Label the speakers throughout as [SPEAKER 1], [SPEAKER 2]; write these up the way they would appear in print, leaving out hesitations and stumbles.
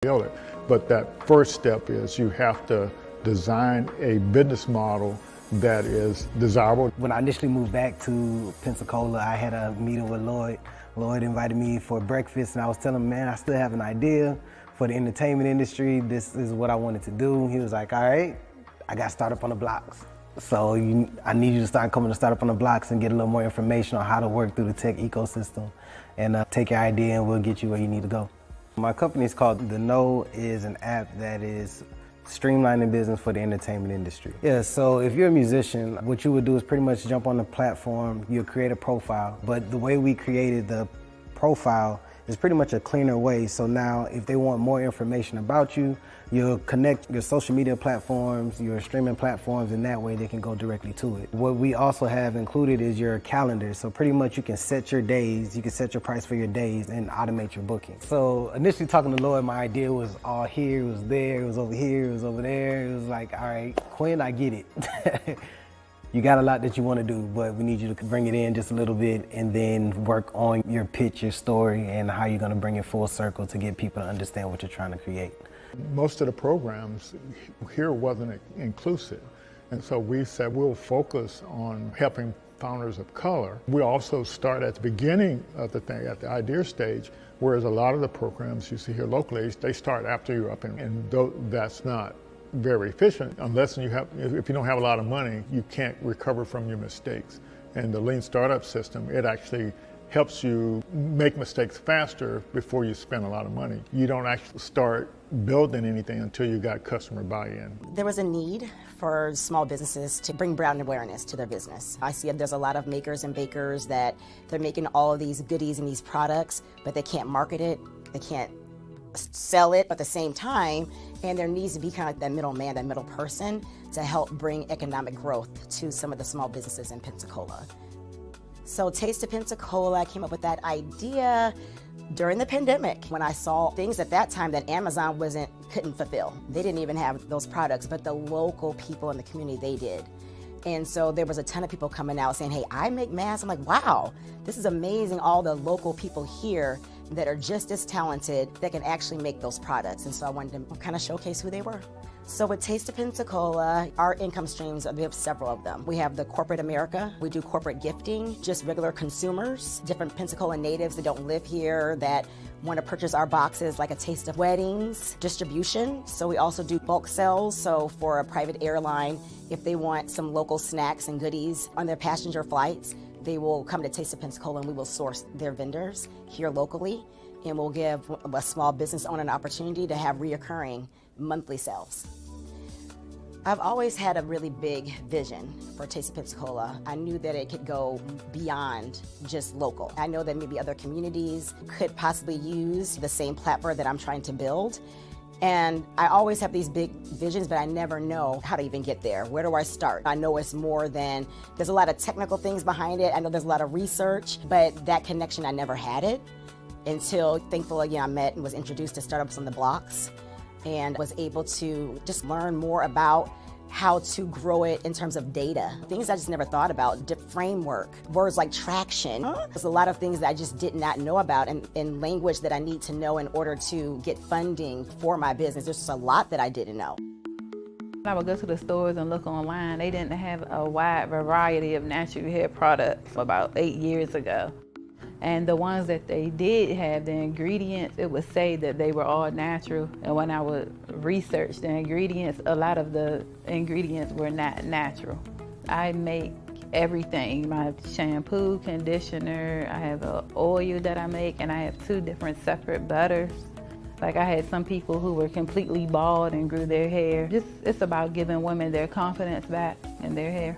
[SPEAKER 1] build it. But that first step is you have to design a business model that is desirable.
[SPEAKER 2] When I initially moved back to Pensacola, I had a meeting with Lloyd. Lloyd invited me for breakfast, and I was telling him, man, I still have an idea for the entertainment industry. This is what I wanted to do. He was like, all right, I got Startup on the Blocks. So I need you to start coming to Startup on the Blocks and get a little more information on how to work through the tech ecosystem and take your idea and we'll get you where you need to go. My company is called The Know, is an app that is streamlining business for the entertainment industry. Yeah, so if you're a musician, what you would do is pretty much jump on the platform, you'll create a profile, but the way we created the profile is pretty much a cleaner way. So now if they want more information about you, you'll connect your social media platforms, your streaming platforms, and that way they can go directly to it. What we also have included is your calendar. So pretty much you can set your days, you can set your price for your days and automate your booking. So initially talking to Lloyd, my idea was all here, it was there, it was over here, it was over there. It was like, all right, Quinn, I get it. You got a lot that you want to do, but we need you to bring it in just a little bit and then work on your pitch, your story, and how you're going to bring it full circle to get people to understand what you're trying to create.
[SPEAKER 1] Most of the programs here wasn't inclusive, and so we said we'll focus on helping founders of color. We also start at the beginning of the thing, at the idea stage, whereas a lot of the programs you see here locally, they start after you're up, and that's not very efficient unless if you don't have a lot of money, you can't recover from your mistakes. And the lean startup system, it actually helps you make mistakes faster before you spend a lot of money. You don't actually start building anything until you got customer buy-in.
[SPEAKER 3] There was a need for small businesses to bring brand awareness to their business. I see there's a lot of makers and bakers that they're making all of these goodies and these products, but they can't market it, they can't sell it at the same time, and there needs to be kind of like that middleman, that middle person to help bring economic growth to some of the small businesses in Pensacola. So Taste of Pensacola, I came up with that idea during the pandemic when I saw things at that time that Amazon couldn't fulfill. They didn't even have those products, but the local people in the community, they did. And so there was a ton of people coming out saying, hey, I make masks. I'm like, wow, this is amazing. All the local people here that are just as talented that can actually make those products. And so I wanted to kind of showcase who they were. So with Taste of Pensacola, our income streams, we have several of them. We have the corporate America. We do corporate gifting, just regular consumers, different Pensacola natives that don't live here that want to purchase our boxes, like a taste of weddings, distribution. So we also do bulk sales. So for a private airline, if they want some local snacks and goodies on their passenger flights, they will come to Taste of Pensacola and we will source their vendors here locally, and we'll give a small business owner an opportunity to have reoccurring monthly sales. I've always had a really big vision for Taste of Pensacola. I knew that it could go beyond just local. I know that maybe other communities could possibly use the same platform that I'm trying to build. And I always have these big visions, but I never know how to even get there. Where do I start? I know it's more than, there's a lot of technical things behind it. I know there's a lot of research, but that connection, I never had it until, thankfully, I met and was introduced to Startups on the Blocks and was able to just learn more about how to grow it in terms of data. Things I just never thought about, framework, words like traction. There's a lot of things that I just did not know about and language that I need to know in order to get funding for my business. There's just a lot that I didn't know.
[SPEAKER 4] I would go to the stores and look online. They didn't have a wide variety of natural hair products about 8 years ago. And the ones that they did have, the ingredients, it would say that they were all natural. And when I would research the ingredients, a lot of the ingredients were not natural. I make everything, my shampoo, conditioner, I have an oil that I make, and I have 2 different separate butters. Like I had some people who were completely bald and grew their hair. It's about giving women their confidence back in their hair.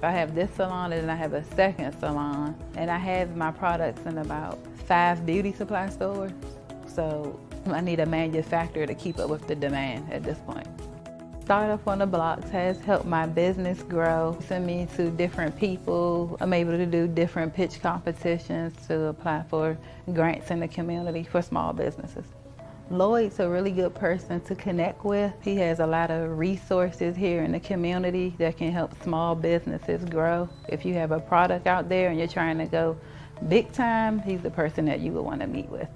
[SPEAKER 4] I have this salon and then I have a second salon, and I have my products in about 5 beauty supply stores. So I need a manufacturer to keep up with the demand at this point. Startup on the Blocks has helped my business grow, send me to different people. I'm able to do different pitch competitions to apply for grants in the community for small businesses. Lloyd's a really good person to connect with. He has a lot of resources here in the community that can help small businesses grow. If you have a product out there and you're trying to go big time, he's the person that you would want to meet with.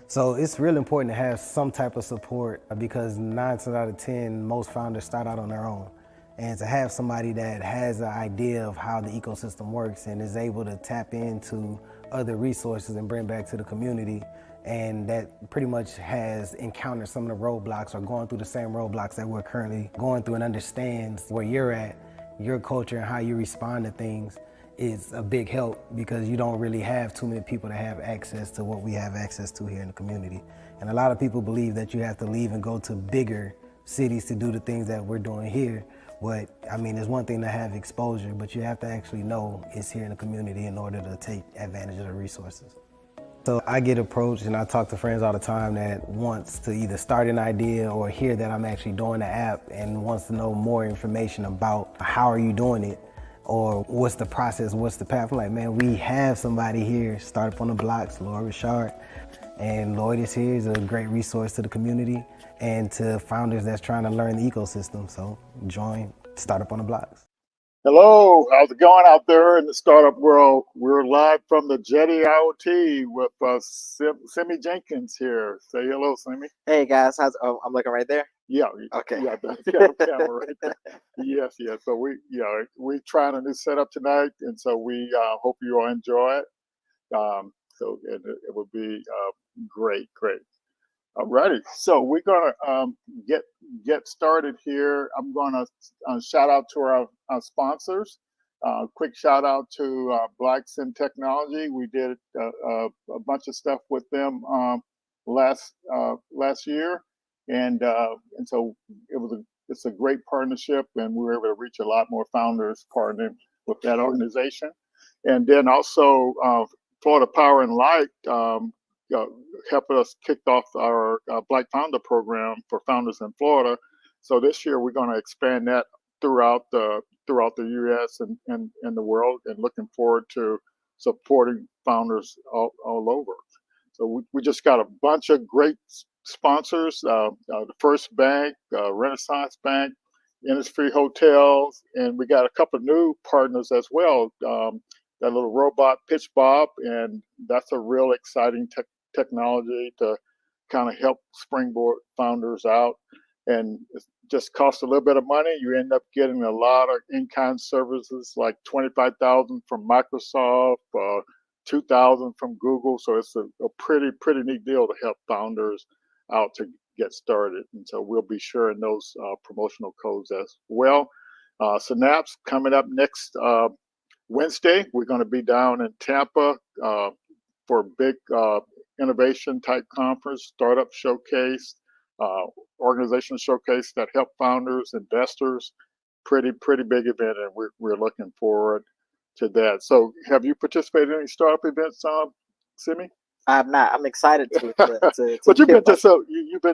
[SPEAKER 2] So it's really important to have some type of support because 9 times out of 10, most founders start out on their own. And to have somebody that has an idea of how the ecosystem works and is able to tap into other resources and bring back to the community, and that pretty much has encountered some of the roadblocks or going through the same roadblocks that we're currently going through and understands where you're at, your culture and how you respond to things, is a big help because you don't really have too many people that have access to what we have access to here in the community. And a lot of people believe that you have to leave and go to bigger cities to do the things that we're doing here. But I mean, it's one thing to have exposure, but you have to actually know it's here in the community in order to take advantage of the resources. So I get approached and I talk to friends all the time that wants to either start an idea or hear that I'm actually doing the app and wants to know more information about how are you doing it or what's the process, what's the path. I'm like, man, we have somebody here, Startup on the Blocks, Lloyd Richard. And Lloyd is here, he's a great resource to the community and to founders that's trying to learn the ecosystem. So join Startup on the Blocks.
[SPEAKER 1] Hello, how's it going out there in the startup world? We're live from the Jetty IoT with Semmuel Jenkins here. Say hello, Semmy.
[SPEAKER 5] Hey guys, I'm looking right there.
[SPEAKER 1] Yeah.
[SPEAKER 5] Okay.
[SPEAKER 1] Yeah, the camera right there. Yes. So we're trying a new setup tonight, and so we hope you all enjoy it. So it would be great. Alrighty, so we're gonna get started here. I'm gonna shout out to our sponsors. Quick shout out to Black Sim Technology. We did a bunch of stuff with them last year, and so it's a great partnership, and we were able to reach a lot more founders partnering with that organization. And then also Florida Power and Light helped us kick off our Black Founder Program for founders in Florida. So this year we're going to expand that throughout the U.S. and the world, and looking forward to supporting founders all over. So we just got a bunch of great sponsors: the First Bank, Renaissance Bank, Innisfree Hotels, and we got a couple of new partners as well. That little robot Pitch Bob, and that's a real exciting technology to kind of help springboard founders out. And it just costs a little bit of money. You end up getting a lot of in-kind services, like $25,000 from Microsoft, $2,000 from Google. So it's a pretty neat deal to help founders out to get started. And so we'll be sharing those promotional codes as well. Synapse coming up next Wednesday. We're going to be down in Tampa for a big innovation type conference, startup showcase, organization showcase that help founders, investors. Pretty big event, and we're looking forward to that. So, have you participated in any startup events, Simi?
[SPEAKER 5] I have not. I'm excited to
[SPEAKER 1] But you've been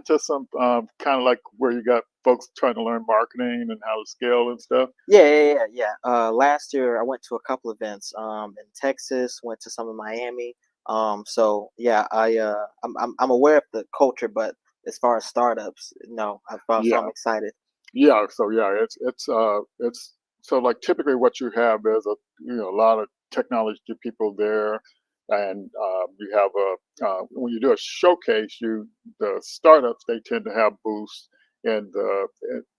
[SPEAKER 1] to some kind of like where you got folks trying to learn marketing and how to scale and stuff.
[SPEAKER 5] Yeah. Last year I went to a couple events in Texas, went to some in Miami. So yeah, I'm aware of the culture, but as far as startups, no, so I'm excited.
[SPEAKER 1] Yeah, so it's so like typically what you have is a lot of technology people there, and you have when you do a showcase, the startups, they tend to have booths, and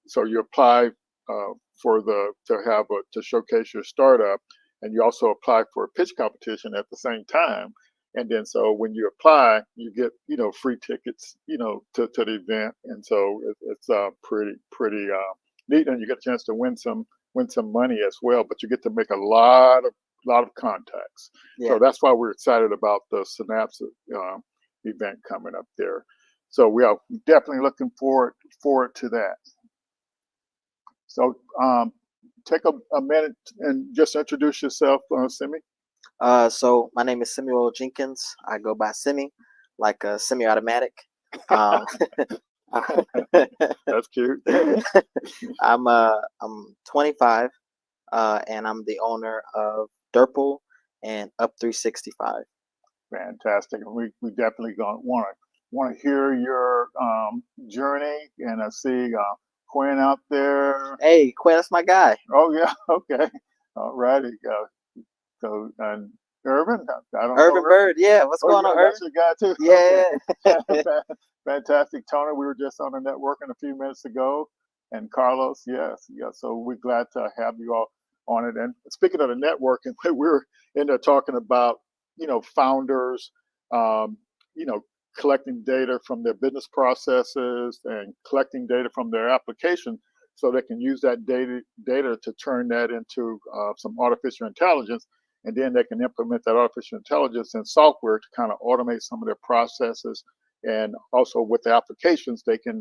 [SPEAKER 1] so you apply to showcase your startup, and you also apply for a pitch competition at the same time. And then so when you apply, you get free tickets to the event, and so it's pretty neat, and you get a chance to win some money as well. But you get to make a lot of contacts.
[SPEAKER 5] Yeah.
[SPEAKER 1] So that's why we're excited about the Synapse event coming up there. So we are definitely looking forward to that. So take a minute and just introduce yourself, Simi.
[SPEAKER 5] So my name is Semmuel Jenkins. I go by Semi, like a semi-automatic.
[SPEAKER 1] That's cute.
[SPEAKER 5] I'm 25, and I'm the owner of Durpul and Up 365.
[SPEAKER 1] Fantastic. We definitely want to hear your journey, and I see Quinn out there.
[SPEAKER 5] Hey, Quinn, that's my guy.
[SPEAKER 1] Oh yeah, okay, all righty. So and Irvin, I don't know.
[SPEAKER 5] Urban Bird, yeah. What's going on,
[SPEAKER 1] That's
[SPEAKER 5] Urban?
[SPEAKER 1] your guy too.
[SPEAKER 5] Yeah.
[SPEAKER 1] Okay. Fantastic, Tony. We were just on the networking a few minutes ago, and Carlos, yes. So we're glad to have you all on it. And speaking of the networking, we were in there talking about founders, um, you know, collecting data from their business processes and collecting data from their application, so they can use that data to turn that into some artificial intelligence, and then they can implement that artificial intelligence in software to kind of automate some of their processes. And also with the applications, they can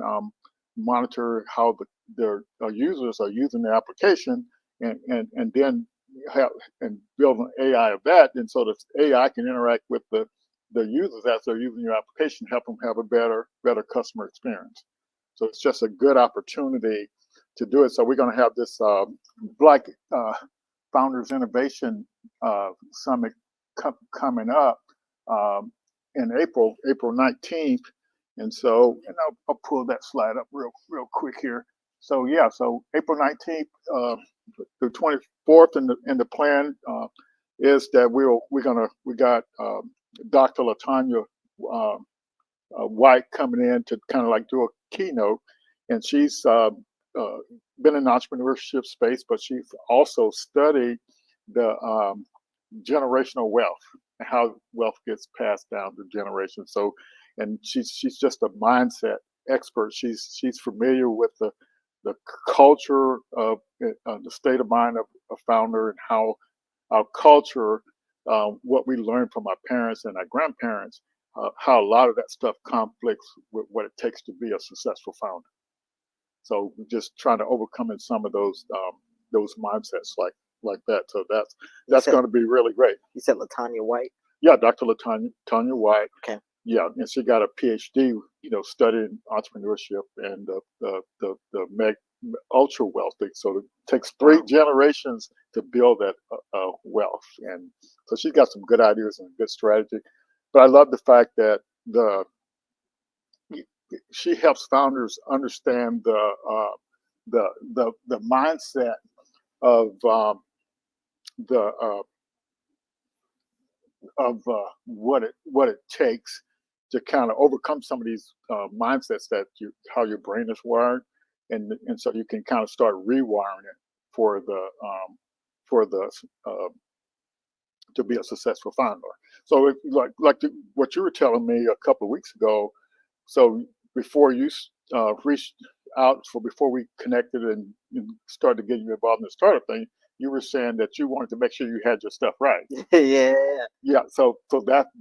[SPEAKER 1] monitor how their users are using the application, and then have and build an AI of that, and so the AI can interact with the users as they're using your application, help them have a better customer experience. So it's just a good opportunity to do it. So we're going to have this Black Founders Innovation Summit coming up in April 19th. And so, and I'll pull that slide up real quick here. So yeah, so April 19th the 24th, and the plan is that we got Dr. Latanya White coming in to kind of like do a keynote, and she's been in the entrepreneurship space, but she's also studied the generational wealth and how wealth gets passed down to generations. So, and she's just a mindset expert. She's familiar with the culture of the state of mind of a founder, and how our culture, what we learned from our parents and our grandparents, how a lot of that stuff conflicts with what it takes to be a successful founder. So we're just trying to overcome some of those mindsets like that. So that's going to be really great.
[SPEAKER 5] You said Latanya White?
[SPEAKER 1] Yeah, Dr. Latanya White.
[SPEAKER 5] Okay.
[SPEAKER 1] Yeah, and she got a PhD, studying entrepreneurship and the ultra wealthy. So it takes 3 generations to build that wealth, and so she's got some good ideas and good strategy. But I love the fact that she helps founders understand the mindset of what it takes to kind of overcome some of these mindsets that how your brain is wired, and so you can kind of start rewiring it for the to be a successful founder. So if, what you were telling me a couple of weeks ago, so before you reached out, before we connected and started getting you involved in the startup thing, you were saying that you wanted to make sure you had your stuff right.
[SPEAKER 5] Yeah.
[SPEAKER 1] So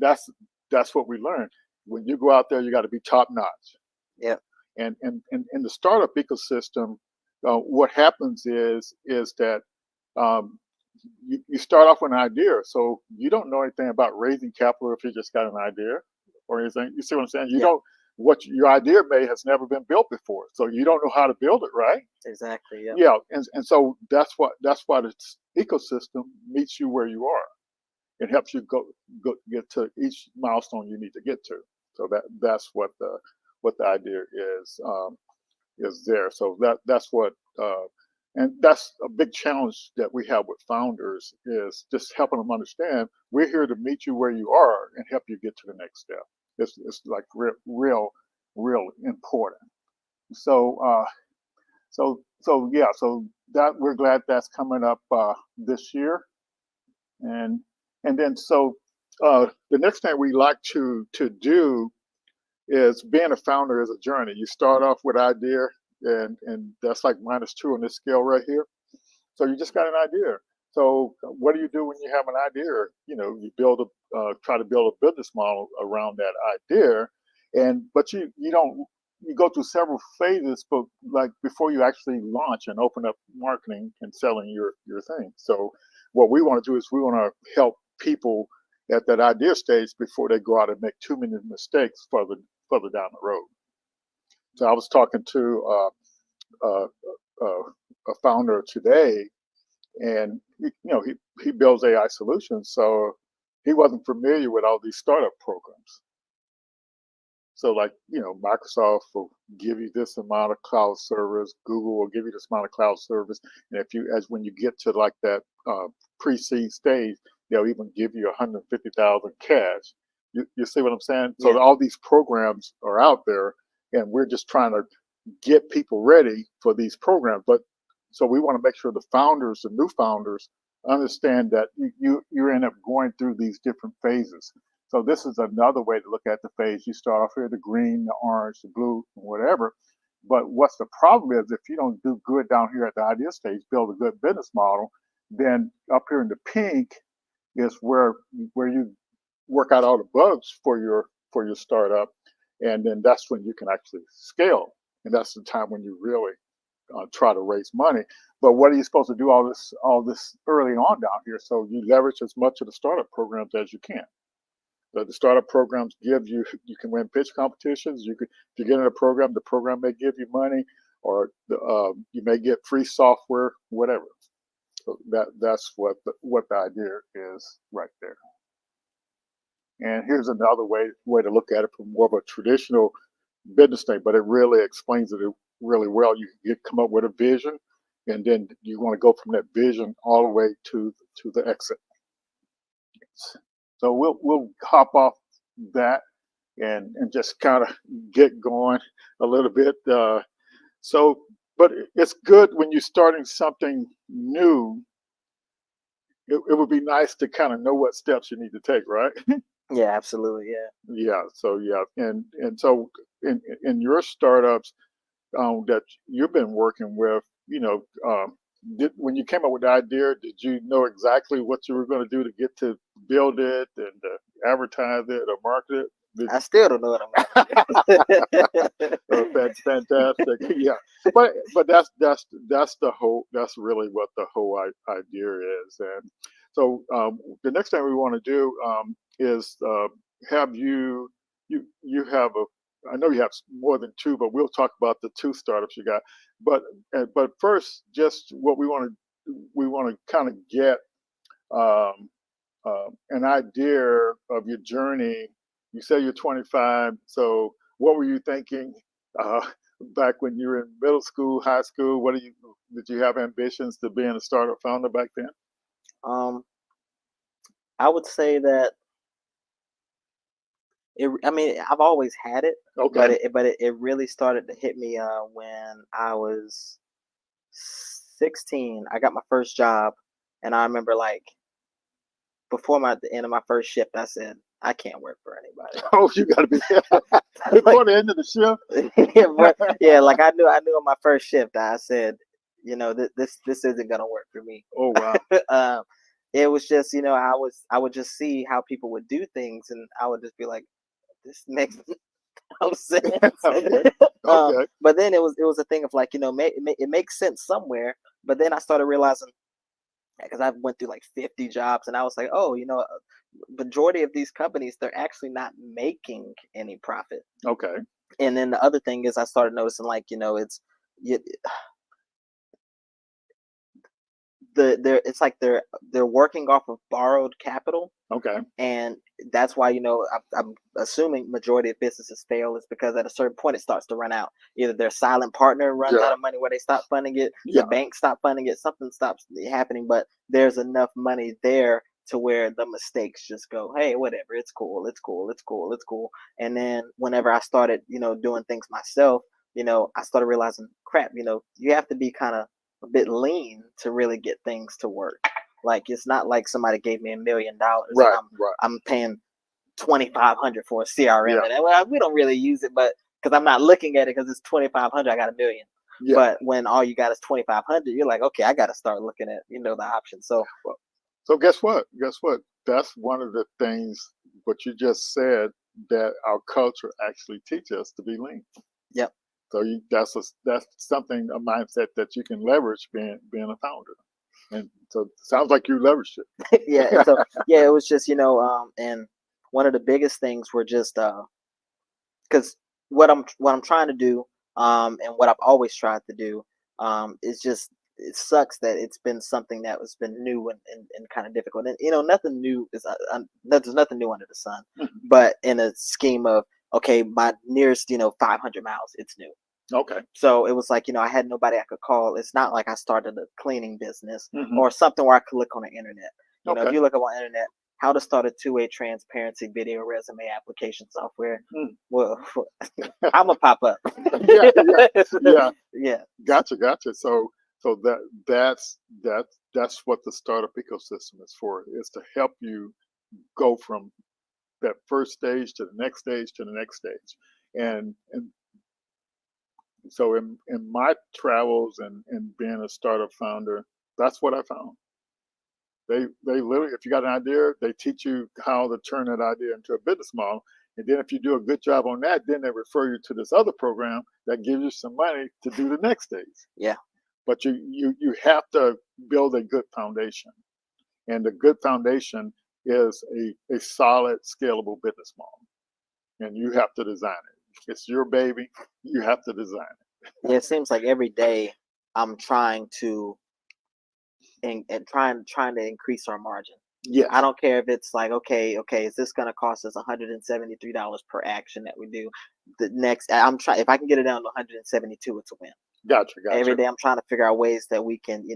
[SPEAKER 1] that's what we learned. When you go out there, you got to be top notch.
[SPEAKER 5] Yeah.
[SPEAKER 1] And in the startup ecosystem, what happens is that you start off with an idea, so you don't know anything about raising capital if you just got an idea or anything. You see what I'm saying? You don't. What your idea has never been built before, so you don't know how to build it, right?
[SPEAKER 5] Exactly. Yeah.
[SPEAKER 1] Yeah, and so that's why the ecosystem meets you where you are. It helps you go get to each milestone you need to get to. So that's what the idea is there. So that's what and that's a big challenge that we have with founders, is just helping them understand we're here to meet you where you are and help you get to the next step. It's like real important. So so that we're glad that's coming up this year, and then so the next thing we like to do is, being a founder is a journey. You start off with idea, and that's like -2 on this scale right here. So you just got an idea. So what do you do when you have an idea? You try to build a business model around that idea, but you go through several phases, but like before you actually launch and open up marketing and selling your thing. So what we want to do is we want to help people at that idea stage before they go out and make too many mistakes further down the road. So I was talking to a founder today, and he builds AI solutions, so he wasn't familiar with all these startup programs. So like Microsoft will give you this amount of cloud service, Google will give you this amount of cloud service, and when you get to like that pre-seed stage, they'll even give you 150,000 cash. You see what I'm saying?
[SPEAKER 5] Yeah.
[SPEAKER 1] So all these programs are out there, and we're just trying to get people ready for these programs. But so we want to make sure the founders, the new founders, understand that you end up going through these different phases. So this is another way to look at the phase. You start off here, the green, the orange, the blue, whatever. But what's the problem is if you don't do good down here at the idea stage, build a good business model, then up here in the pink is where you work out all the bugs for your startup, and then that's when you can actually scale, and that's the time when you really try to raise money. But what are you supposed to do all this early on down here? So you leverage as much of the startup programs as you can. The startup programs give you can win pitch competitions. You could, if you get in a program, the program may give you money, or you may get free software, whatever. So that's what the idea is right there. And here's another way to look at it from more of a traditional business thing, but it really explains it really well. You come up with a vision, and then you want to go from that vision all the way to the exit. So we'll hop off that and just kind of get going a little bit. But it's good when you're starting something new. It would be nice to kind of know what steps you need to take, right?
[SPEAKER 5] Yeah, absolutely. Yeah.
[SPEAKER 1] Yeah. So yeah, and so in your startups that you've been working with, when you came up with the idea, did you know exactly what you were going to do to get to build it and advertise it or market it?
[SPEAKER 5] I still don't know what I'm going
[SPEAKER 1] That's fantastic. Yeah, but that's really what the whole idea is. And so the next thing we want to do is have you have a, I know you have more than two, but we'll talk about the two startups you got. But first, just what we want to kind of get an idea of your journey. You say you're 25, so what were you thinking back when you were in middle school, high school? Did you have ambitions to being a startup founder back then?
[SPEAKER 5] I would say that I've always had it,
[SPEAKER 1] Okay.
[SPEAKER 5] but it really started to hit me when I was 16. I got my first job, and I remember like before the end of my first shift, I said, I can't work for anybody.
[SPEAKER 1] Oh, you got to be before the end of the shift.
[SPEAKER 5] Yeah, like I knew on my first shift, I said, this isn't gonna work for me.
[SPEAKER 1] Oh wow.
[SPEAKER 5] It was just, I would just see how people would do things, and I would just be like, this makes no sense.
[SPEAKER 1] Okay. Okay.
[SPEAKER 5] But then it was a thing of like, it makes sense somewhere. But then I started realizing, because I went through like 50 jobs, and I was like, oh, majority of these companies, they're actually not making any profit.
[SPEAKER 1] Okay.
[SPEAKER 5] And then the other thing is I started noticing like, it's like they're working off of borrowed capital.
[SPEAKER 1] Okay.
[SPEAKER 5] And that's why, I'm assuming majority of businesses fail is because at a certain point it starts to run out. Either their silent partner runs out of money where they stop funding it, the bank stop funding it, something stops happening, but there's enough money there to where the mistakes just go, hey, whatever, it's cool. And then whenever I started, doing things myself, I started realizing, crap, you have to be kind of a bit lean to really get things to work. Like, it's not like somebody gave me $1 million.
[SPEAKER 1] Right.
[SPEAKER 5] I'm paying $2,500 for a CRM, and we don't really use it, but because I'm not looking at it because it's $2,500, I got $1 million. Yeah. But when all you got is $2,500, you're like, okay, I got to start looking at the options.
[SPEAKER 1] So guess what? That's one of the things what you just said that our culture actually teaches us to be lean.
[SPEAKER 5] Yep.
[SPEAKER 1] So that's something, a mindset that you can leverage being a founder. And so it sounds like you leveraged it.
[SPEAKER 5] Yeah. So yeah, it was just, and one of the biggest things were just because what I'm trying to do, and what I've always tried to do, is just, it sucks that it's been something that has been new and kind of difficult. And nothing new is there's nothing new under the sun. But in a scheme of, okay, my nearest 500 miles, it's new.
[SPEAKER 1] Okay.
[SPEAKER 5] So it was like, I had nobody I could call. It's not like I started a cleaning business or something where I could look on the internet. You know, if
[SPEAKER 1] Okay.
[SPEAKER 5] you look up on the internet, how to start a two-way transparency video resume application software.
[SPEAKER 1] Mm.
[SPEAKER 5] Well, I'm gonna pop up.
[SPEAKER 1] Yeah, yeah.
[SPEAKER 5] Yeah.
[SPEAKER 1] Gotcha. So that's what the startup ecosystem is for, is to help you go from that first stage to the next stage to the next stage. And so in my travels and being a startup founder, that's what I found. They literally, if you got an idea, they teach you how to turn that idea into a business model. And then if you do a good job on that, then they refer you to this other program that gives you some money to do the next stage.
[SPEAKER 5] Yeah.
[SPEAKER 1] But you have to build a good foundation. And the good foundation is a solid, scalable business model. And you have to design it. It's your baby. You have to design it.
[SPEAKER 5] Yeah, it seems like every day I'm trying to and trying to increase our margin.
[SPEAKER 1] Yes.
[SPEAKER 5] I don't care if it's like, okay, is this gonna cost us $173 per action that we do? The next, I'm trying. If I can get it down to 172, it's a win.
[SPEAKER 1] Gotcha.
[SPEAKER 5] Every day, I'm trying to figure out ways that we can,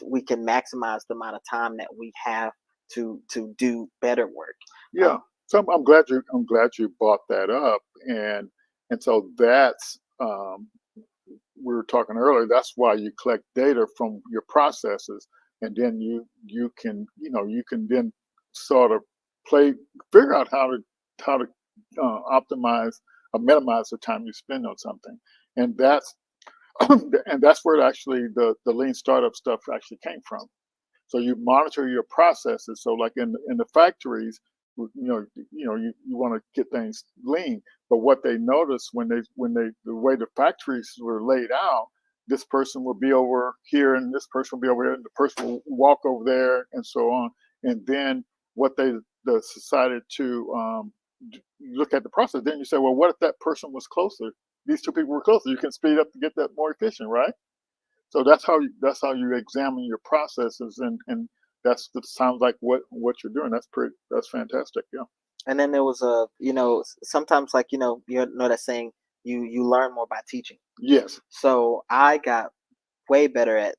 [SPEAKER 5] we can maximize the amount of time that we have to do better work.
[SPEAKER 1] Yeah. So I'm glad you brought that up, and so that's we were talking earlier. That's why you collect data from your processes, and then you can you can then sort of figure out how to optimize or minimize the time you spend on something, and that's and that's where actually the lean startup stuff actually came from. So you monitor your processes. So like in the factories, you want to get things lean. But what they noticed when the way the factories were laid out, this person will be over here and this person will be over here and the person will walk over there and so on. And then what they decided to look at the process. Then you say, well, what if that person was closer? These two people were closer. You can speed up to get that more efficient, right? So that's how you examine your processes, and that sounds like what you're doing. That's fantastic. Yeah.
[SPEAKER 5] And then there was sometimes like you know that saying, you learn more by teaching.
[SPEAKER 1] Yes.
[SPEAKER 5] So I got way better at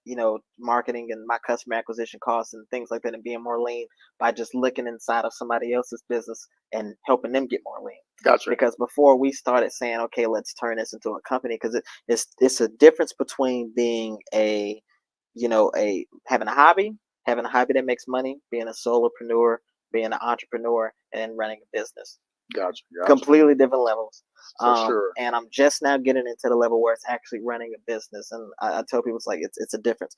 [SPEAKER 5] marketing and my customer acquisition costs and things like that, and being more lean by just looking inside of somebody else's business and helping them get more lean.
[SPEAKER 1] Gotcha.
[SPEAKER 5] Because before we started saying, okay, let's turn this into a company, because it's a difference between being having a hobby that makes money, being a solopreneur, being an entrepreneur, and running a business.
[SPEAKER 1] Gotcha.
[SPEAKER 5] Completely different levels.
[SPEAKER 1] For sure.
[SPEAKER 5] And I'm just now getting into the level where it's actually running a business. And I tell people it's a difference.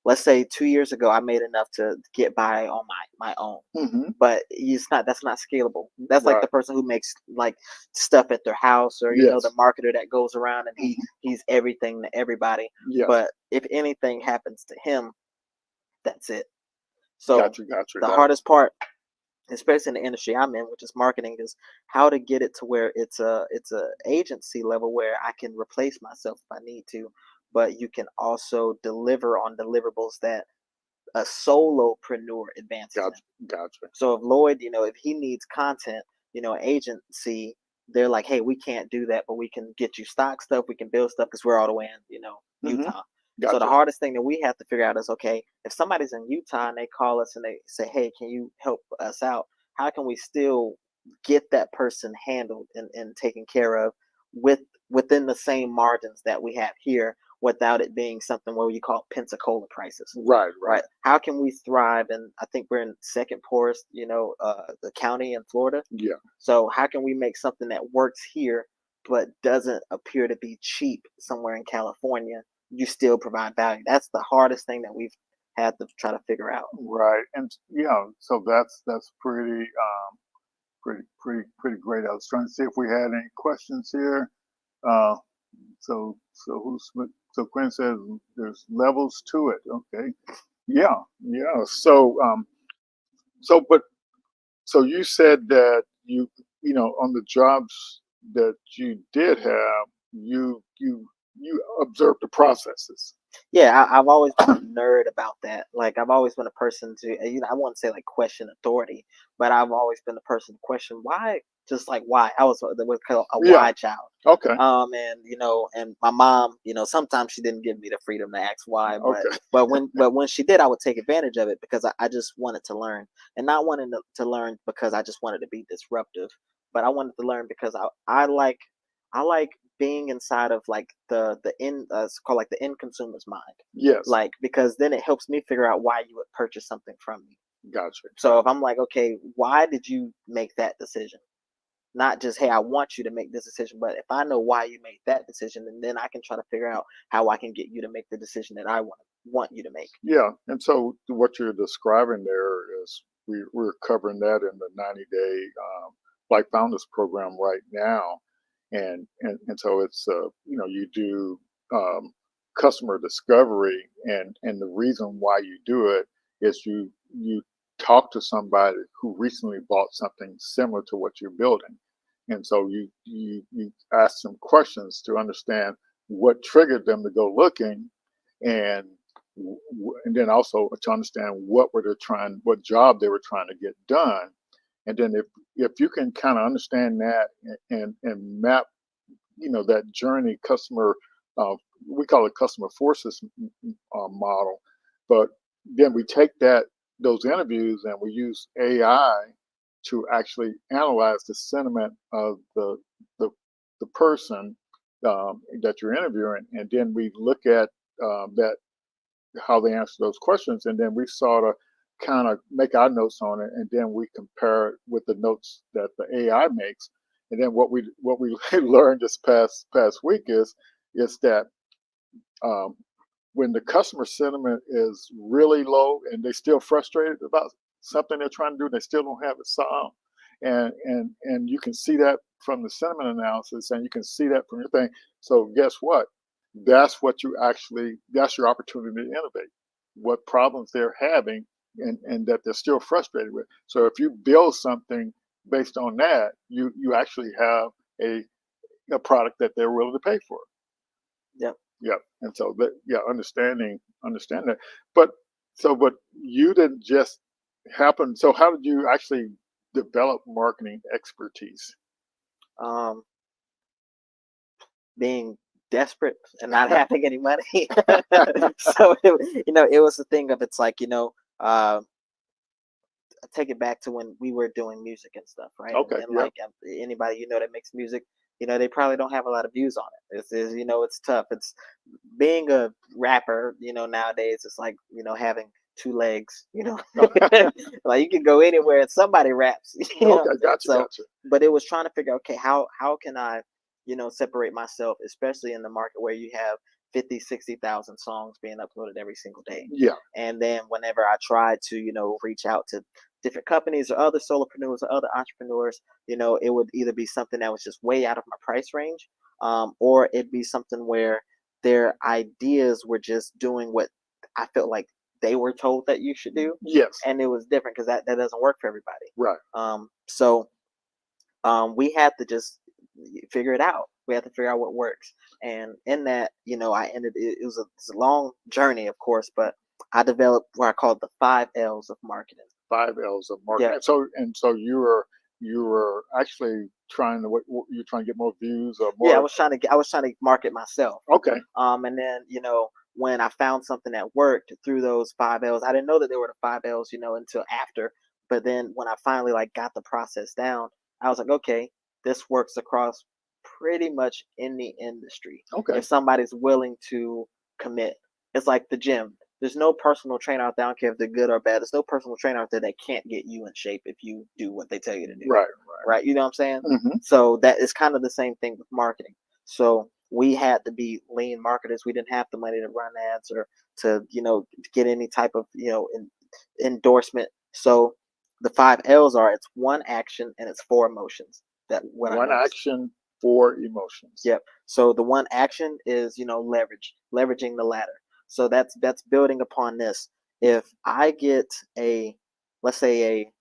[SPEAKER 5] Let's say 2 years ago I made enough to get by on my own.
[SPEAKER 1] Mm-hmm.
[SPEAKER 5] But that's not scalable. That's like
[SPEAKER 1] Right.
[SPEAKER 5] the person who makes like stuff at their house, or
[SPEAKER 1] Yes.
[SPEAKER 5] the marketer that goes around and he's everything to everybody.
[SPEAKER 1] Yes.
[SPEAKER 5] But if anything happens to him, that's it. So
[SPEAKER 1] Gotcha.
[SPEAKER 5] the hardest part, especially in the industry I'm in, which is marketing, is how to get it to where it's a agency level where I can replace myself if I need to, but you can also deliver on deliverables that a solopreneur advances in.
[SPEAKER 1] Gotcha.
[SPEAKER 5] So if Lloyd, if he needs content, agency, they're like, hey, we can't do that, but we can get you stock stuff, we can build stuff, because we're all the way in, Utah.
[SPEAKER 1] Gotcha.
[SPEAKER 5] So the hardest thing that we have to figure out is, okay, if somebody's in Utah and they call us and they say, hey, can you help us out? How can we still get that person handled and taken care of within the same margins that we have here, without it being something where you call Pensacola prices?
[SPEAKER 1] Right.
[SPEAKER 5] How can we thrive? And I think we're in second poorest, the county in Florida.
[SPEAKER 1] Yeah.
[SPEAKER 5] So how can we make something that works here but doesn't appear to be cheap somewhere in California? You still provide value. That's the hardest thing that we've had to try to figure out.
[SPEAKER 1] Right. And so that's pretty great. I was trying to see if we had any questions here. So Quinn says there's levels to it. Okay. Yeah. So so you said that you on the jobs that you did have, you observed the processes.
[SPEAKER 5] Yeah, I've always been a nerd about that. Like I've always been a person to, I wouldn't say like question authority, but I've always been the person to question why, just like why. I was what's called a
[SPEAKER 1] Yeah.
[SPEAKER 5] why child.
[SPEAKER 1] Okay.
[SPEAKER 5] And and my mom, sometimes she didn't give me the freedom to ask why, but
[SPEAKER 1] Okay.
[SPEAKER 5] when she did, I would take advantage of it because I just wanted to learn, and not wanting to learn because I just wanted to be disruptive, but I wanted to learn because I like being inside of like the end it's called like the end consumer's mind,
[SPEAKER 1] Yes.
[SPEAKER 5] like because then it helps me figure out why you would purchase something from me.
[SPEAKER 1] Gotcha.
[SPEAKER 5] So if I'm like, okay, why did you make that decision? Not just, hey, I want you to make this decision, but if I know why you made that decision, then I can try to figure out how I can get you to make the decision that I want you to make.
[SPEAKER 1] Yeah. And so what you're describing there is we're covering that in the 90-day Black Founders program right now. And so it's, you do customer discovery, and the reason why you do it is you talk to somebody who recently bought something similar to what you're building. And so you ask some questions to understand what triggered them to go looking, and and then also to understand what job they were trying to get done. And then if you can kind of understand that and map, that journey, customer, uh, we call it customer forces model, but then we take those interviews and we use AI to actually analyze the sentiment of the, the person that you're interviewing, and then we look at that how they answer those questions, and then we sort of kind of make our notes on it, and then we compare it with the notes that the AI makes. And then what we learned this past week is that um, when the customer sentiment is really low and they're still frustrated about something they're trying to do, they still don't have it solved. And you can see that from the sentiment analysis, and you can see that from your thing. So guess what? That's your opportunity to innovate. What problems they're having, and that they're still frustrated with. So if you build something based on that, you actually have a product that they're willing to pay for.
[SPEAKER 5] Yep.
[SPEAKER 1] Yeah, and so understand that. But you didn't just happen. So how did you actually develop marketing expertise?
[SPEAKER 5] Um, Being desperate and not having any money. So it was the thing of, it's like, take it back to when we were doing music and stuff, right?
[SPEAKER 1] Okay,
[SPEAKER 5] And
[SPEAKER 1] yeah,
[SPEAKER 5] like anybody that makes music, they probably don't have a lot of views on it. It's tough. It's being a rapper. Nowadays it's like having two legs. Like you can go anywhere and somebody raps.
[SPEAKER 1] okay,
[SPEAKER 5] So,
[SPEAKER 1] gotcha.
[SPEAKER 5] but it was trying to figure out, okay, how can I separate myself, especially in the market where you have 50, 60,000 songs being uploaded every single day.
[SPEAKER 1] Yeah,
[SPEAKER 5] And then whenever I tried to, reach out to different companies or other solopreneurs or other entrepreneurs, it would either be something that was just way out of my price range, or it'd be something where their ideas were just doing what I felt like they were told that you should do.
[SPEAKER 1] yes,
[SPEAKER 5] And it was different because that doesn't work for everybody.
[SPEAKER 1] right.
[SPEAKER 5] So we had to just figure it out. We had to figure out what works. And in that, I ended it was a long journey, of course, but I developed what I called the 5 L's of marketing.
[SPEAKER 1] 5 L's of marketing.
[SPEAKER 5] Yeah.
[SPEAKER 1] And so you were actually you're trying to get more views or
[SPEAKER 5] Yeah,
[SPEAKER 1] more.
[SPEAKER 5] I was trying to market myself.
[SPEAKER 1] Okay,
[SPEAKER 5] And then, when I found something that worked through those 5 L's, I didn't know that there were the 5 L's, until after. But then when I finally like got the process down, I was like, okay, this works across pretty much any industry.
[SPEAKER 1] okay,
[SPEAKER 5] If somebody's willing to commit, it's like the gym. There's no personal trainer out there. I don't care if they're good or bad. There's no personal trainer out there that can't get you in shape if you do what they tell you to do.
[SPEAKER 1] right,
[SPEAKER 5] Right? You know what I'm saying?
[SPEAKER 1] hmm
[SPEAKER 5] So that is kind of the same thing with marketing. So we had to be lean marketers. We didn't have the money to run ads or to get any type of endorsement. So the 5 L's are, it's one action and it's four emotions. That what I
[SPEAKER 1] One
[SPEAKER 5] noticed.
[SPEAKER 1] action, four emotions.
[SPEAKER 5] Yep. So the one action is leveraging the ladder. So that's building upon this. If I get let's say a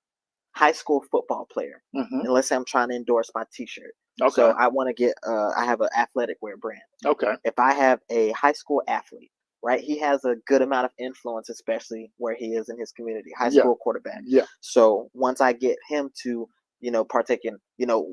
[SPEAKER 5] high school football player,
[SPEAKER 1] hmm
[SPEAKER 5] and let's say I'm trying to endorse my T-shirt.
[SPEAKER 1] Okay,
[SPEAKER 5] So I want to get I have an athletic wear brand.
[SPEAKER 1] okay,
[SPEAKER 5] If I have a high school athlete right? He has a good amount of influence, especially where he is in his community, high
[SPEAKER 1] Yeah.
[SPEAKER 5] school quarterback.
[SPEAKER 1] Yeah.
[SPEAKER 5] So once I get him to, partake in,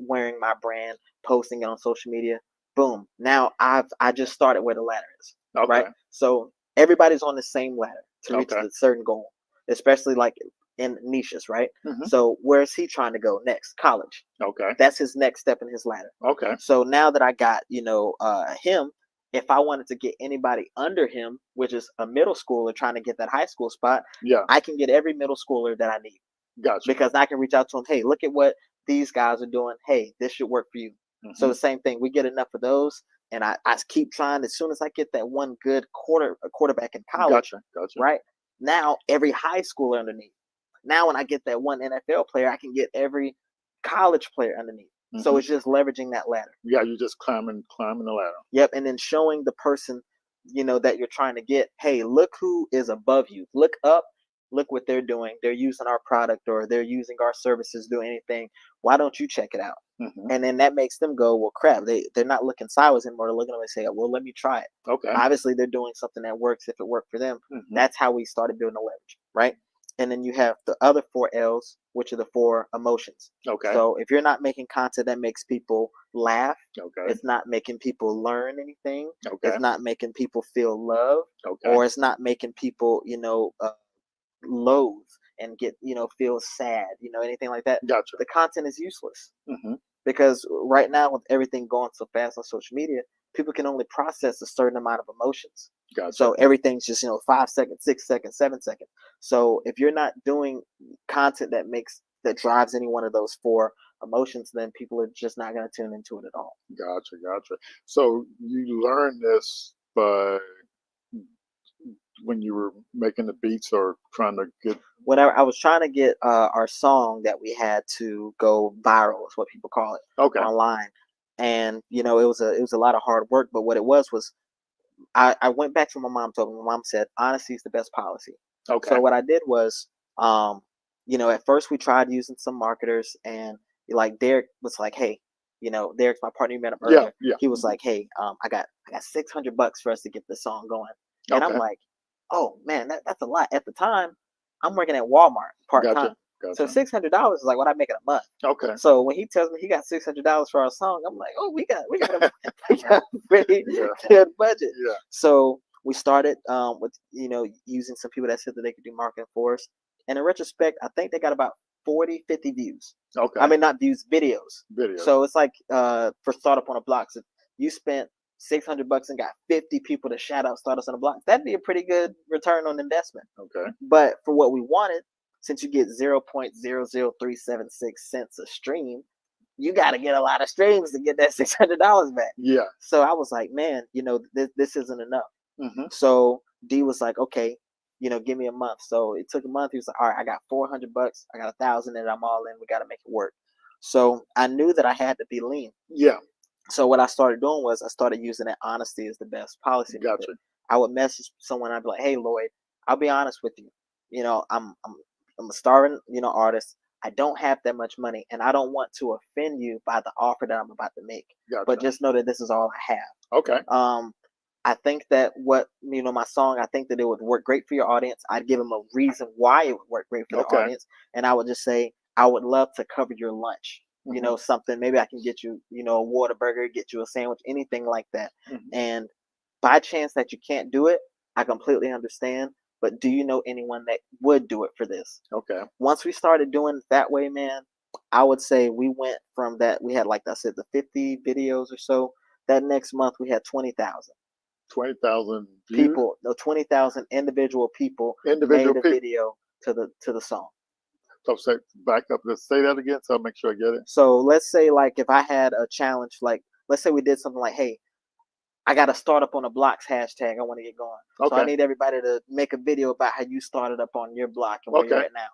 [SPEAKER 5] wearing my brand, posting it on social media, boom. Now I just started where the ladder is,
[SPEAKER 1] Okay.
[SPEAKER 5] right? So everybody's on the same ladder to reach
[SPEAKER 1] Okay.
[SPEAKER 5] the certain goal, especially like in niches, right?
[SPEAKER 1] Mhm.
[SPEAKER 5] So where's he trying to go next? College.
[SPEAKER 1] Okay.
[SPEAKER 5] That's his next step in his ladder.
[SPEAKER 1] Okay.
[SPEAKER 5] So now that I got, him, if I wanted to get anybody under him, which is a middle schooler trying to get that high school spot,
[SPEAKER 1] Yeah.
[SPEAKER 5] I can get every middle schooler that I need
[SPEAKER 1] Gotcha.
[SPEAKER 5] because I can reach out to them. Hey, look at what these guys are doing. Hey, this should work for you. So
[SPEAKER 1] Mhm.
[SPEAKER 5] the same thing. We get enough of those, and I keep trying. As soon as I get that one good quarterback in college,
[SPEAKER 1] Gotcha. Gotcha.
[SPEAKER 5] right now, every high schooler underneath. Now, when I get that one NFL player, I can get every college player underneath. So
[SPEAKER 1] Mhm.
[SPEAKER 5] it's just leveraging that ladder.
[SPEAKER 1] Yeah, you're just climbing the ladder.
[SPEAKER 5] Yep, and then showing the person, that you're trying to get, hey, look who is above you. Look up, look what they're doing. They're using our product or they're using our services, doing anything. Why don't you check it out?
[SPEAKER 1] Mhm.
[SPEAKER 5] And then that makes them go, well, crap. They're not looking sideways anymore. They're looking at them and say, well, let me try it.
[SPEAKER 1] Okay.
[SPEAKER 5] Obviously, they're doing something that works if it worked for them.
[SPEAKER 1] Mhm.
[SPEAKER 5] That's how we started building a leverage, right? And then you have the other 4 L's, which are the 4 emotions.
[SPEAKER 1] Okay.
[SPEAKER 5] So if you're not making content that makes people laugh,
[SPEAKER 1] Okay.
[SPEAKER 5] it's not making people learn anything,
[SPEAKER 1] Okay.
[SPEAKER 5] it's not making people feel love,
[SPEAKER 1] Okay.
[SPEAKER 5] or it's not making people, loathe and get, feel sad, anything like that,
[SPEAKER 1] Gotcha.
[SPEAKER 5] the content is useless.
[SPEAKER 1] Mhm.
[SPEAKER 5] Because right now, with everything going so fast on social media, people can only process a certain amount of emotions.
[SPEAKER 1] Gotcha.
[SPEAKER 5] So everything's just 5 seconds, 6 seconds, 7 seconds. So if you're not doing content that drives any one of those 4 emotions, then people are just not going to tune into it at all.
[SPEAKER 1] Gotcha. Gotcha. So you learned this by when you were making the beats or trying to get.
[SPEAKER 5] Whenever I was trying to get our song that we had to go viral, is what people call it,
[SPEAKER 1] Okay.
[SPEAKER 5] online, and it was a lot of hard work. But what it was I went back to my mom. Told me my mom said honesty is the best policy.
[SPEAKER 1] Okay.
[SPEAKER 5] So what I did was, at first we tried using some marketers, and like Derek was like, hey, Derek's my partner. You met him
[SPEAKER 1] Yeah.
[SPEAKER 5] earlier.
[SPEAKER 1] Yeah.
[SPEAKER 5] He was like, hey, I got $600 for us to get this song going, and I'm
[SPEAKER 1] Okay.
[SPEAKER 5] like, oh man, that's a lot. At the time, I'm working at Walmart part time.
[SPEAKER 1] Gotcha.
[SPEAKER 5] So
[SPEAKER 1] Gotcha.
[SPEAKER 5] $600 is like what I make in a month.
[SPEAKER 1] Okay.
[SPEAKER 5] So when he tells me he got $600 for our song, I'm like, oh, we got we got a pretty
[SPEAKER 1] Yeah.
[SPEAKER 5] good budget.
[SPEAKER 1] Yeah.
[SPEAKER 5] So we started with using some people that said that they could do marketing for us. And in retrospect, I think they got about 40, 50 views.
[SPEAKER 1] Okay.
[SPEAKER 5] I mean, not views, videos.
[SPEAKER 1] Video.
[SPEAKER 5] So it's like for Startup on a Block, so you spent $600 and got 50 people to shout out Startups on a Block. That'd be a pretty good return on investment.
[SPEAKER 1] Okay.
[SPEAKER 5] But for what we wanted, since you get 0.00376 cents a stream, you got to get a lot of streams to get that $600 back.
[SPEAKER 1] Yeah.
[SPEAKER 5] So I was like, man, this isn't enough.
[SPEAKER 1] Mm-hmm.
[SPEAKER 5] So D was like, okay, give me a month. So it took a month. He was like, all right, I got $400. I got 1,000 and I'm all in. We got to make it work. So I knew that I had to be lean.
[SPEAKER 1] Yeah.
[SPEAKER 5] So what I started doing was I started using that honesty as the best policy.
[SPEAKER 1] Gotcha.
[SPEAKER 5] I would message someone. I'd be like, hey, Lloyd, I'll be honest with you. I'm a starving, artist. I don't have that much money, and I don't want to offend you by the offer that I'm about to make.
[SPEAKER 1] Gotcha.
[SPEAKER 5] But just know that this is all I have.
[SPEAKER 1] Okay.
[SPEAKER 5] I think that my song, I think that it would work great for your audience. I'd give them a reason why it would work great for the
[SPEAKER 1] Okay.
[SPEAKER 5] audience, and I would just say, I would love to cover your lunch.
[SPEAKER 1] Mhm.
[SPEAKER 5] Something. Maybe I can get you, a Whataburger, get you a sandwich, anything like that.
[SPEAKER 1] Mhm.
[SPEAKER 5] And by chance that you can't do it, I completely understand. But do you know anyone that would do it for this?
[SPEAKER 1] Okay.
[SPEAKER 5] Once we started doing it that way, man, I would say we went from that. We had, like I said, the 50 videos or so. That next month, we had 20,000
[SPEAKER 1] 20,000 views.
[SPEAKER 5] people. No, 20,000 individual people
[SPEAKER 1] Individual
[SPEAKER 5] made a
[SPEAKER 1] people.
[SPEAKER 5] video to the song.
[SPEAKER 1] So say back up. Let's say that again, so I'll make sure I get it.
[SPEAKER 5] So let's say, like, if I had a challenge, like, let's say we did something like, hey, I got a startup on a blocks hashtag. I want to get going. So I
[SPEAKER 1] Okay.
[SPEAKER 5] need everybody to make a video about how you started up on your block and where you're
[SPEAKER 1] Okay.
[SPEAKER 5] at now.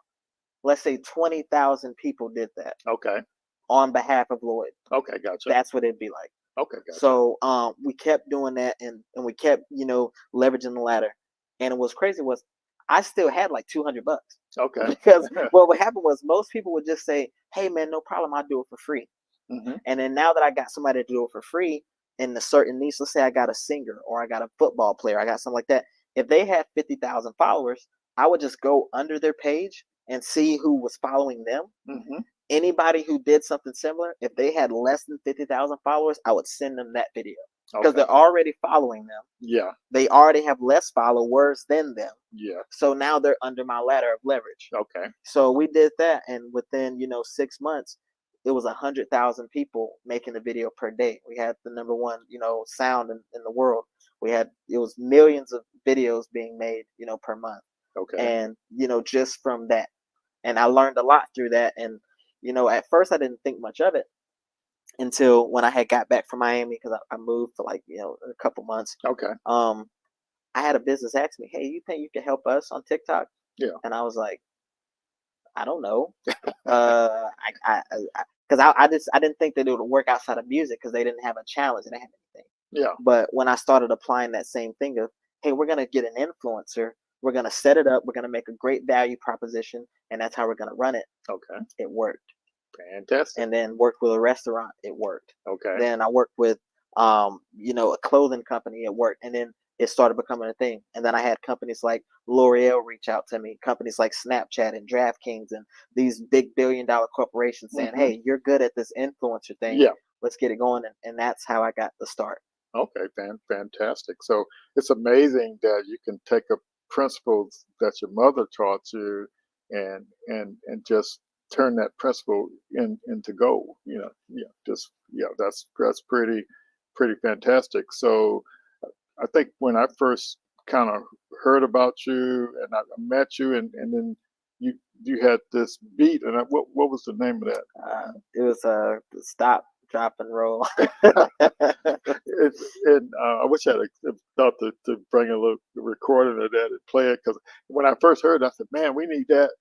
[SPEAKER 5] Let's say 20,000 people did that
[SPEAKER 1] Okay.
[SPEAKER 5] on behalf of Lloyd.
[SPEAKER 1] Okay. Gotcha.
[SPEAKER 5] That's what it'd be like.
[SPEAKER 1] Okay. Gotcha.
[SPEAKER 5] So we kept doing that, and we kept leveraging the ladder. And what's crazy was I still had like $200
[SPEAKER 1] Okay.
[SPEAKER 5] because what happened was most people would just say, "Hey man, no problem, I'll do it for free."
[SPEAKER 1] Mm-hmm.
[SPEAKER 5] And then now that I got somebody to do it for free in a certain niche, let's say I got a singer or I got a football player, I got something like that, if they had 50,000 followers, I would just go under their page and see who was following them.
[SPEAKER 1] Mm-hmm.
[SPEAKER 5] Anybody who did something similar, if they had less than 50,000 followers, I would send them that video because
[SPEAKER 1] Okay.
[SPEAKER 5] they're already following them.
[SPEAKER 1] Yeah.
[SPEAKER 5] They already have less followers than them.
[SPEAKER 1] Yeah.
[SPEAKER 5] So now they're under my ladder of leverage.
[SPEAKER 1] Okay.
[SPEAKER 5] So we did that, and within 6 months, it was 100,000 people making the video per day. We had the number one sound in the world. It was millions of videos being made per month,
[SPEAKER 1] Okay.
[SPEAKER 5] and just from that, and I learned a lot through that. And at first I didn't think much of it until when I had got back from Miami because I moved for like a couple months.
[SPEAKER 1] Okay.
[SPEAKER 5] I had a business ask me, "Hey, you think you can help us on TikTok?"
[SPEAKER 1] Yeah.
[SPEAKER 5] And I was like, "I don't know," I didn't think that it would work outside of music because they didn't have a challenge, they didn't have anything.
[SPEAKER 1] Yeah.
[SPEAKER 5] But when I started applying that same thing of, "Hey, we're gonna get an influencer, we're gonna set it up, we're gonna make a great value proposition, and that's how we're gonna run it,"
[SPEAKER 1] Okay.
[SPEAKER 5] it worked.
[SPEAKER 1] Fantastic.
[SPEAKER 5] And then worked with a restaurant, it worked.
[SPEAKER 1] Okay.
[SPEAKER 5] Then I worked with a clothing company, it worked. And then it started becoming a thing. And then I had companies like L'Oreal reach out to me, companies like Snapchat and DraftKings and these big $1 billion corporations saying,
[SPEAKER 1] Mhm.
[SPEAKER 5] "Hey, you're good at this influencer thing.
[SPEAKER 1] Yeah.
[SPEAKER 5] Let's get it going." And that's how I got the start.
[SPEAKER 1] Okay. Fantastic. So it's amazing that you can take up principles that your mother taught you and just turn that principle into gold. Yeah. Just that's pretty fantastic. So I think when I first kind of heard about you and I met you, and then you had this beat, and what was the name of that?
[SPEAKER 5] It was a stop, drop, and roll.
[SPEAKER 1] I wish I had thought to bring a little recording of that and play it because when I first heard it, I said, "Man, we need that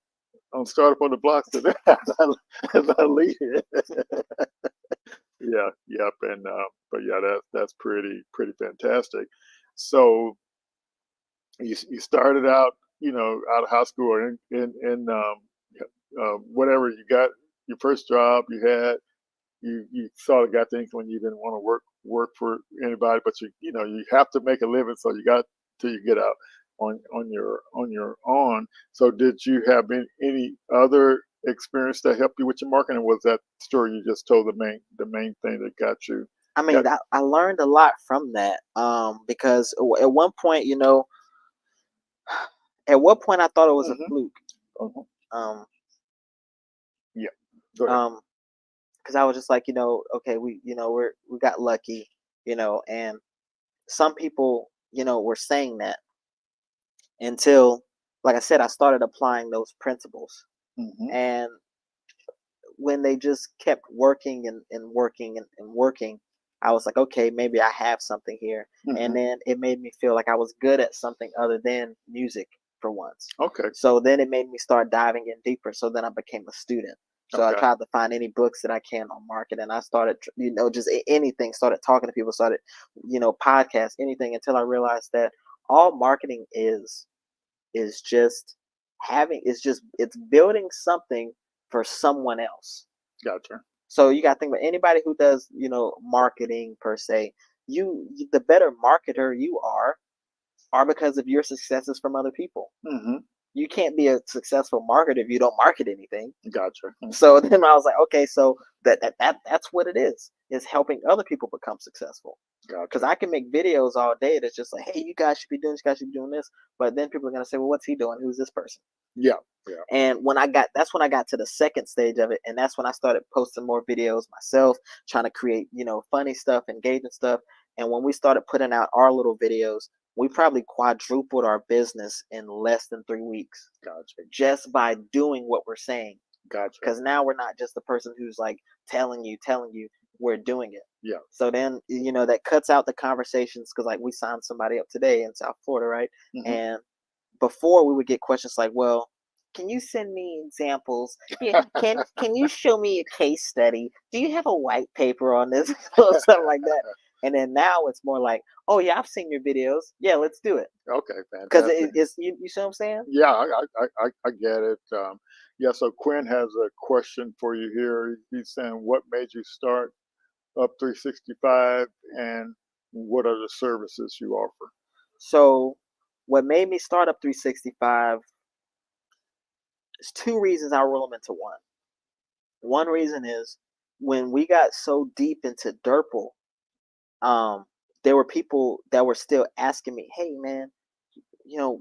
[SPEAKER 1] on Startup on the Block today." as I lead it. Yeah, yep, and but yeah, that's pretty fantastic. So you started out, out of high school or in whatever you got your first job you had. You sort of got things when you didn't want to work for anybody, but you have to make a living, so you got till you get out on your own. So did you have any other experience that helped you with your marketing? Or was that story you just told the main thing that got you?
[SPEAKER 5] I mean, I learned a lot from that because at one point, I thought it was a
[SPEAKER 1] Mhm.
[SPEAKER 5] fluke.
[SPEAKER 1] Uh-huh.
[SPEAKER 5] Um,
[SPEAKER 1] Yeah. Go ahead.
[SPEAKER 5] because I was just like, okay, we got lucky, and some people, were saying that until, like I said, I started applying those principles,
[SPEAKER 1] Mhm.
[SPEAKER 5] and when they just kept working and working and working, I was like, okay, maybe I have something here. And
[SPEAKER 1] Mhm.
[SPEAKER 5] then it made me feel like I was good at something other than music for once.
[SPEAKER 1] Okay.
[SPEAKER 5] So then it made me start diving in deeper. So then I became a student. So I
[SPEAKER 1] Okay.
[SPEAKER 5] tried to find any books that I can on marketing. I started, just anything, started talking to people, started, podcasts, anything until I realized that all marketing is just it's building something for someone else.
[SPEAKER 1] Gotcha.
[SPEAKER 5] So you got to think about anybody who does, marketing per se. The better marketer you are because of your successes from other people.
[SPEAKER 1] Mhm.
[SPEAKER 5] You can't be a successful marketer if you don't market anything.
[SPEAKER 1] Gotcha.
[SPEAKER 5] So then I was like, okay, so that's what it is helping other people become successful. Because
[SPEAKER 1] Gotcha.
[SPEAKER 5] I can make videos all day that's just like, hey, you guys should be doing this, you guys should be doing this. But then people are gonna say, well, what's he doing? Who's this person?
[SPEAKER 1] Yeah. Yeah.
[SPEAKER 5] And that's when I got to the second stage of it, and that's when I started posting more videos myself, trying to create, funny stuff, engaging stuff. And when we started putting out our little videos, we probably quadrupled our business in less than 3 weeks
[SPEAKER 1] Gotcha.
[SPEAKER 5] just by doing what we're saying.
[SPEAKER 1] Gotcha.
[SPEAKER 5] Because now we're not just the person who's like telling you, we're doing it.
[SPEAKER 1] Yeah.
[SPEAKER 5] So then, that cuts out the conversations because like we signed somebody up today in South Florida, right?
[SPEAKER 1] Mhm.
[SPEAKER 5] And before we would get questions like, well, can you send me examples? Yeah, can you show me a case study? Do you have a white paper on this? Something like that. And then now it's more like, oh yeah, I've seen your videos. Yeah, let's do it.
[SPEAKER 1] Okay.
[SPEAKER 5] Because
[SPEAKER 1] Fantastic.
[SPEAKER 5] it's you see what I'm saying?
[SPEAKER 1] Yeah, I get it. Yeah, so Quinn has a question for you here. He's saying, what made you start Up 365 and what are the services you offer?
[SPEAKER 5] So what made me start up 365 is two reasons. I'll roll them into one. One reason is when we got so deep into Durpul, there were people that were still asking me, "Hey, man,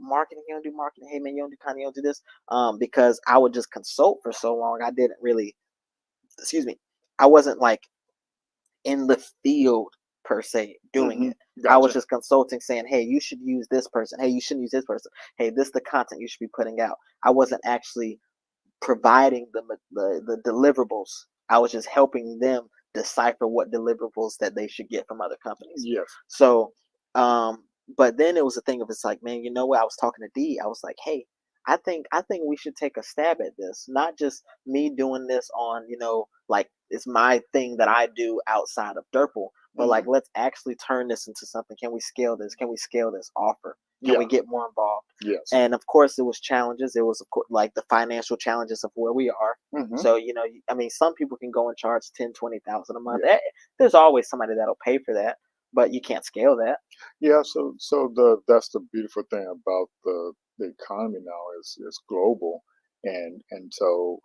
[SPEAKER 5] marketing, you don't do marketing. Hey, man, you don't do content, you don't do this." Because I would just consult for so long, I didn't really, excuse me, I wasn't like in the field per se doing it. I was just consulting, saying, "Hey, you should use this person. Hey, you shouldn't use this person. Hey, this is the content you should be putting out." I wasn't actually providing the deliverables. I was just helping them decipher what deliverables that they should get from other companies.
[SPEAKER 1] Yes.
[SPEAKER 5] So, but then it was a thing of, it's like, man, you know what? I was talking to D. I was like, hey, I think we should take a stab at this. Not just me doing this on, like it's my thing that I do outside of Durpul, but like let's actually turn this into something. Can we scale this? Can we scale this offer? Can we get more involved?
[SPEAKER 1] Yes.
[SPEAKER 5] And of course, it was challenges. It was, of course, like the financial challenges of where we are. So, I mean, some people can go and charge 10, 20,000 a month. There's always somebody that'll pay for that, but you can't scale that.
[SPEAKER 1] Yeah. So that's the beautiful thing about the economy now is global, and so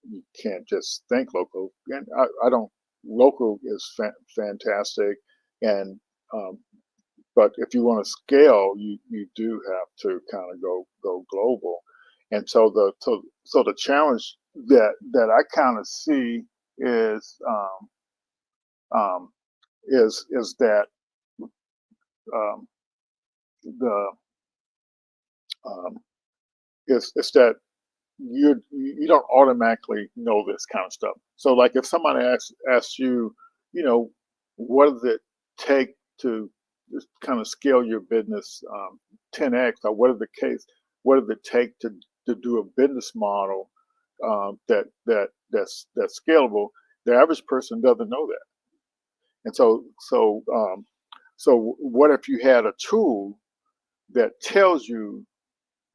[SPEAKER 1] you can't just think local. And I don't. Local is fantastic, and but if you want to scale, you do have to kind of go global. And so the challenge that I kind of see is that um, the it's that you don't automatically know this kind of stuff. So like if somebody asks you, what does it take to just kind of scale your business 10x, or what does it take to do a business model that's scalable? The average person doesn't know that. And so what if you had a tool that tells you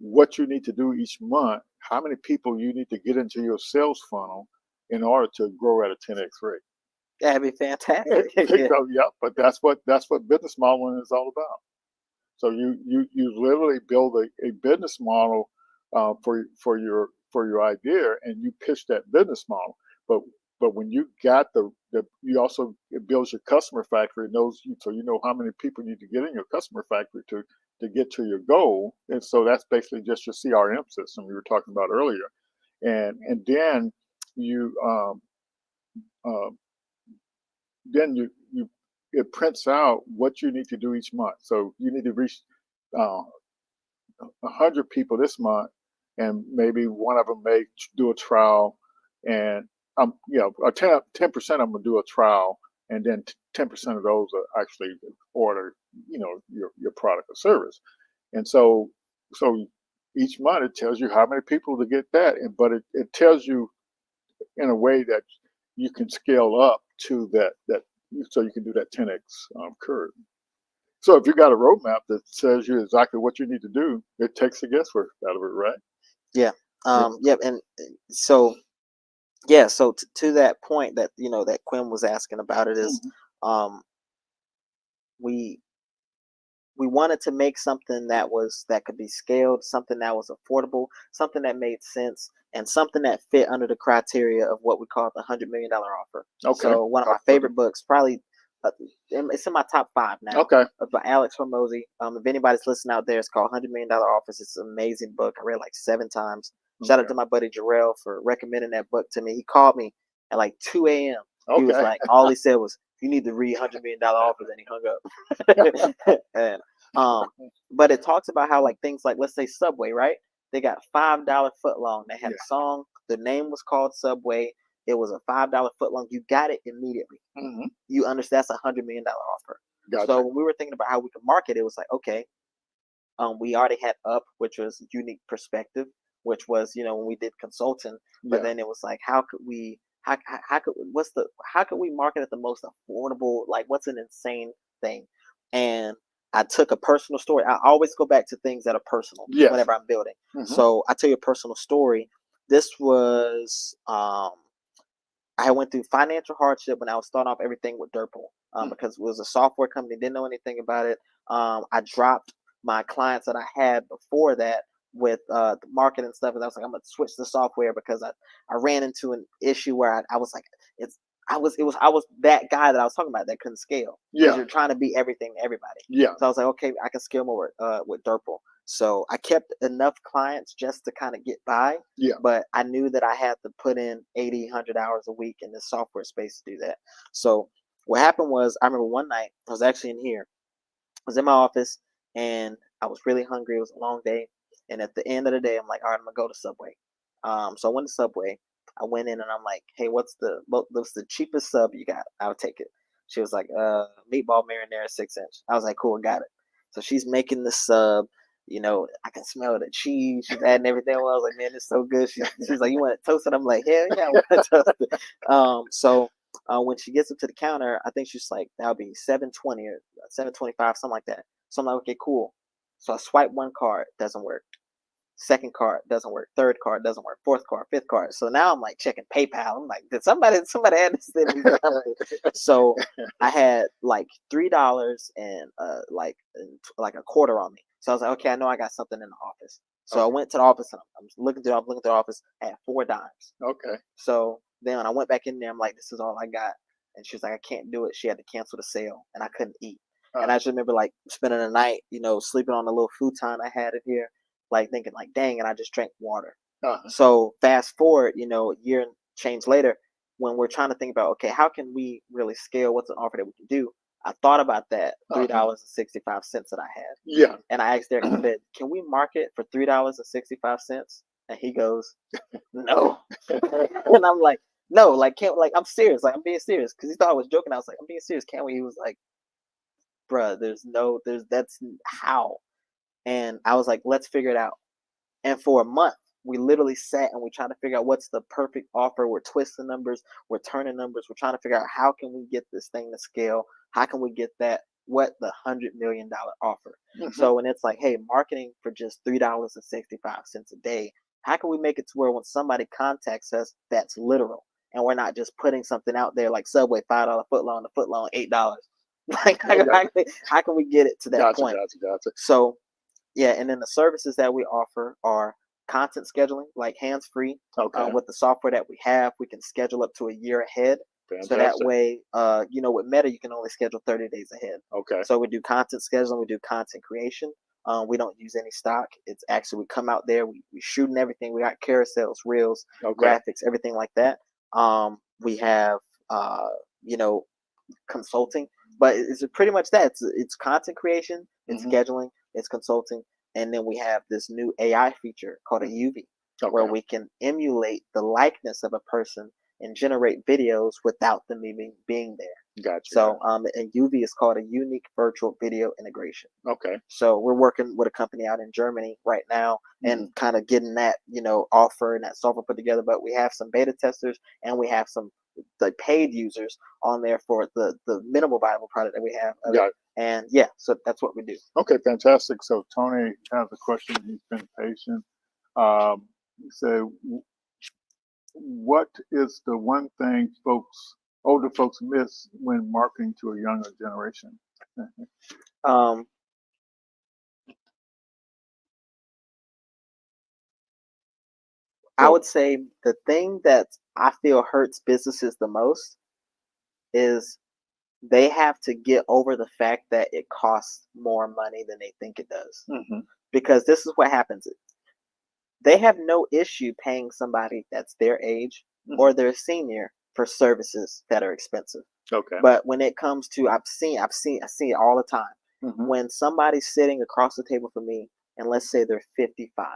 [SPEAKER 1] what you need to do each month, how many people you need to get into your sales funnel in order to grow at a 10x rate?
[SPEAKER 5] That'd be fantastic.
[SPEAKER 1] Yeah, but that's what business modeling is all about. So you literally build a business model for your idea, and you pitch that business model. But when you got you also, it builds your customer factory, so you know how many people you need to get in your customer factory to get to your goal. And so that's basically just your CRM system we were talking about earlier. And then you then you it prints out what you need to do each month. So you need to reach 100 people this month, and maybe one of them may do a trial, and 10% of them will do a trial, and then 10% of those are actually order, your product or service. And so each month it tells you how many people to get that, but it tells you in a way that you can scale up to that so you can do that 10x curve. So if you got a roadmap that says you exactly what you need to do, it takes the guesswork out of it, right?
[SPEAKER 5] Yeah. Yep. And so, yeah. So to that point that that Quinn was asking about, it is, we wanted to make something that could be scaled, something that was affordable, something that made sense, and something that fit under the criteria of what we call the $100 million offer.
[SPEAKER 1] Okay.
[SPEAKER 5] So one of my favorite books, probably, it's in my top 5 now.
[SPEAKER 1] Okay.
[SPEAKER 5] By Alex Hormozy. If anybody's listening out there, it's called $100 Million Offers. It's an amazing book. I read it like 7 times. Shout out to my buddy Jarrell for recommending that book to me. He called me at like 2 a.m. He was like, all he said was, "You need to read $100 Million Offers," and he hung up. And but it talks about how, like, things like, let's say Subway, right? They got $5 footlong. They had a song. The name was called Subway. It was a $5 footlong. You got it immediately. You understand that's $100 million offer.
[SPEAKER 1] Gotcha.
[SPEAKER 5] So when we were thinking about how we could market, it was like, okay, we already had Up, which was Unique Perspective, which was, when we did consulting. But then it was like, how could we market it the most affordable? Like, what's an insane thing? And I took a personal story. I always go back to things that are personal whenever I'm building. So I tell you a personal story. This was, I went through financial hardship when I was starting off everything with Durpul, because it was a software company, didn't know anything about it. I dropped my clients that I had before that with the marketing and stuff. And I was like, I'm gonna switch the software because I ran into an issue where I was like, I was that guy that I was talking about that couldn't scale. Because you're trying to be everything to everybody.
[SPEAKER 1] Yeah.
[SPEAKER 5] So I was like, okay, I can scale more with Durpul. So I kept enough clients just to kind of get by.
[SPEAKER 1] Yeah.
[SPEAKER 5] But I knew that I had to put in 80, 100 hours a week in the software space to do that. So what happened was, I remember one night, I was actually in here. I was in my office and I was really hungry. It was a long day. And at the end of the day, I'm like, all right, I'm going to go to Subway. So I went to Subway. I went in and I'm like, hey, what's the cheapest sub you got? I'll take it. She was like, meatball marinara 6-inch. I was like, cool, got it. So she's making the sub. You know, I can smell the cheese. She's adding everything. Well, I was like, man, it's so good. She's like, you want it toasted? I'm like, hell yeah, I want it toasted. So when she gets up to the counter, I think she's like, that'll be $7.20 or $7.25, something like that. So I'm like, okay, cool. So I swipe one card, doesn't work. Second card doesn't work. Third card doesn't work. Fourth card, fifth card. So now I'm like checking PayPal. I'm like, did somebody add this thing? So I had like $3 and like a quarter on me. So I was like, okay, I know I got something in the office. So I went to the office and I'm looking through the office. I had 4 dimes.
[SPEAKER 1] Okay.
[SPEAKER 5] So then when I went back in there, I'm like, this is all I got. And she was like, I can't do it. She had to cancel the sale and I couldn't eat. And I just remember like spending the night, you know, sleeping on the little futon I had in here, like thinking like, dang, and I just drank water. So fast forward, you know, a year and change later, when we're trying to think about, okay, how can we really scale? What's an offer that we can do? I thought about that $3.65 that I had.
[SPEAKER 1] Yeah.
[SPEAKER 5] And I asked Derek, I said, can we market for $3.65? And he goes, no. And I'm like, no, like, can't, like, I'm serious. Like, I'm being serious. Because he thought I was joking. I was like, I'm being serious. Can't we? He was like, bruh, that's how. And I was like, let's figure it out. And for a month, we literally sat and we tried to figure out what's the perfect offer. We're twisting numbers, we're turning numbers, we're trying to figure out how can we get this thing to scale? How can we get what the $100 million offer? So when it's like, hey, marketing for just $3.65 a day, how can we make it to where when somebody contacts us, that's literal? And we're not just putting something out there like Subway, $5 footlong, the footlong, $8. Like, how can we get it to that point?
[SPEAKER 1] Gotcha.
[SPEAKER 5] So yeah, and then the services that we offer are content scheduling, like hands-free. With the software that we have, we can schedule up to a year ahead.
[SPEAKER 1] Fantastic.
[SPEAKER 5] So that way, you know, with Meta, you can only schedule 30 days ahead.
[SPEAKER 1] Okay.
[SPEAKER 5] So we do content scheduling, we do content creation. We don't use any stock. It's actually, we come out there, we shooting everything. We got carousels, reels, graphics, everything like that. We have, you know, consulting, but it's pretty much that. It's content creation, it's scheduling, it's consulting, and then we have this new AI feature called a UV, where we can emulate the likeness of a person and generate videos without them even being there.
[SPEAKER 1] Gotcha.
[SPEAKER 5] So, and UV is called a unique virtual video integration.
[SPEAKER 1] Okay.
[SPEAKER 5] So we're working with a company out in Germany right now and kind of getting that, you know, offer and that software put together. But we have some beta testers and we have some the paid users on there for the minimal viable product that we have.
[SPEAKER 1] Got it.
[SPEAKER 5] And yeah, so that's what we do.
[SPEAKER 1] Okay, fantastic. So Tony has a question. He's been patient. He said, what is the one thing older folks miss when marketing to a younger generation?
[SPEAKER 5] I would say the thing that I feel hurts businesses the most is they have to get over the fact that it costs more money than they think it does. Because this is what happens. They have no issue paying somebody that's their age or their senior for services that are expensive.
[SPEAKER 1] Okay.
[SPEAKER 5] But when it comes to, I see it all the time. When somebody's sitting across the table from me, and let's say they're 55,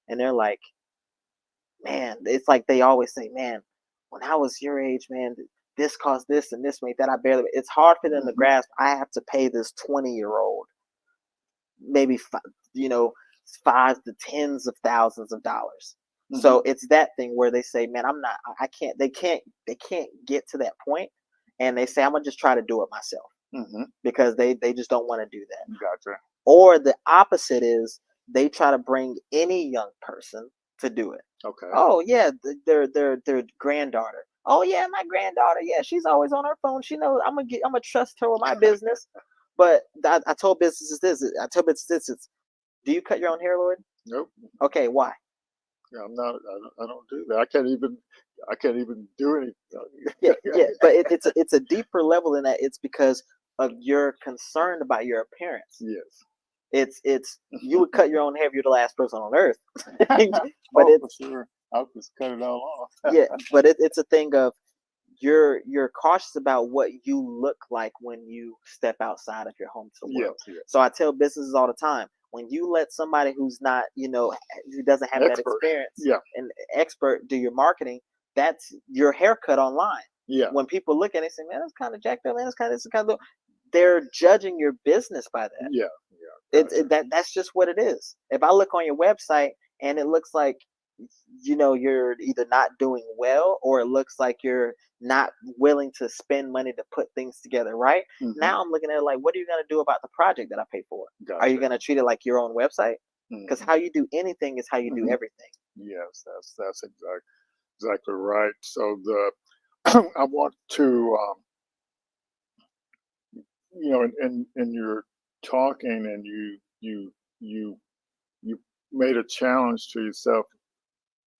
[SPEAKER 5] and they're like, man, it's like they always say, man, when I was your age, man, this cost this and this made that. I barely. It's hard for them to grasp. I have to pay this 20-year-old, maybe, you know, 5 to tens of thousands of dollars. So it's that thing where they say, man, I can't. They can't get to that point, and they say, I'm gonna just try to do it myself because they just don't want to do that.
[SPEAKER 1] Gotcha.
[SPEAKER 5] Or the opposite is they try to bring any young person to do it.
[SPEAKER 1] Okay.
[SPEAKER 5] Oh yeah, their granddaughter. Oh yeah, my granddaughter. Yeah, she's always on her phone. She knows I'm gonna trust her with my business. But I told businesses this. I tell businesses this. Do you cut your own hair, Lloyd?
[SPEAKER 1] Nope.
[SPEAKER 5] Okay, why?
[SPEAKER 1] Yeah, I'm not. I don't do that. I can't even do anything.
[SPEAKER 5] Yeah, but it's a deeper level than that. It's because of your concern about your appearance.
[SPEAKER 1] Yes.
[SPEAKER 5] It's you would cut your own hair if you're the last person on earth. But
[SPEAKER 1] Oh,
[SPEAKER 5] it's
[SPEAKER 1] for sure. I'll just cut it all off.
[SPEAKER 5] yeah, but it's a thing of you're cautious about what you look like when you step outside of your home to the world.
[SPEAKER 1] Yes.
[SPEAKER 5] So I tell businesses all the time, when you let somebody who's not, who doesn't have that
[SPEAKER 1] Expert.
[SPEAKER 5] experience,
[SPEAKER 1] Yeah.
[SPEAKER 5] an expert do your marketing, that's your haircut online.
[SPEAKER 1] Yeah.
[SPEAKER 5] When people look at it and say, man, that's kind of jacked up, man, this is kind of, they're judging your business by that.
[SPEAKER 1] Yeah.
[SPEAKER 5] That's just what it is. If I look on your website and it looks like you're either not doing well, or it looks like you're not willing to spend money to put things together right.
[SPEAKER 1] Mm-hmm.
[SPEAKER 5] Now I'm looking at it like, what are you going to do about the project that I paid for?
[SPEAKER 1] Gotcha.
[SPEAKER 5] Are you going to treat it like your own website? Because how you do anything is how you do everything.
[SPEAKER 1] Yes, that's exactly right. So I want to and you're talking, and you made a challenge to yourself.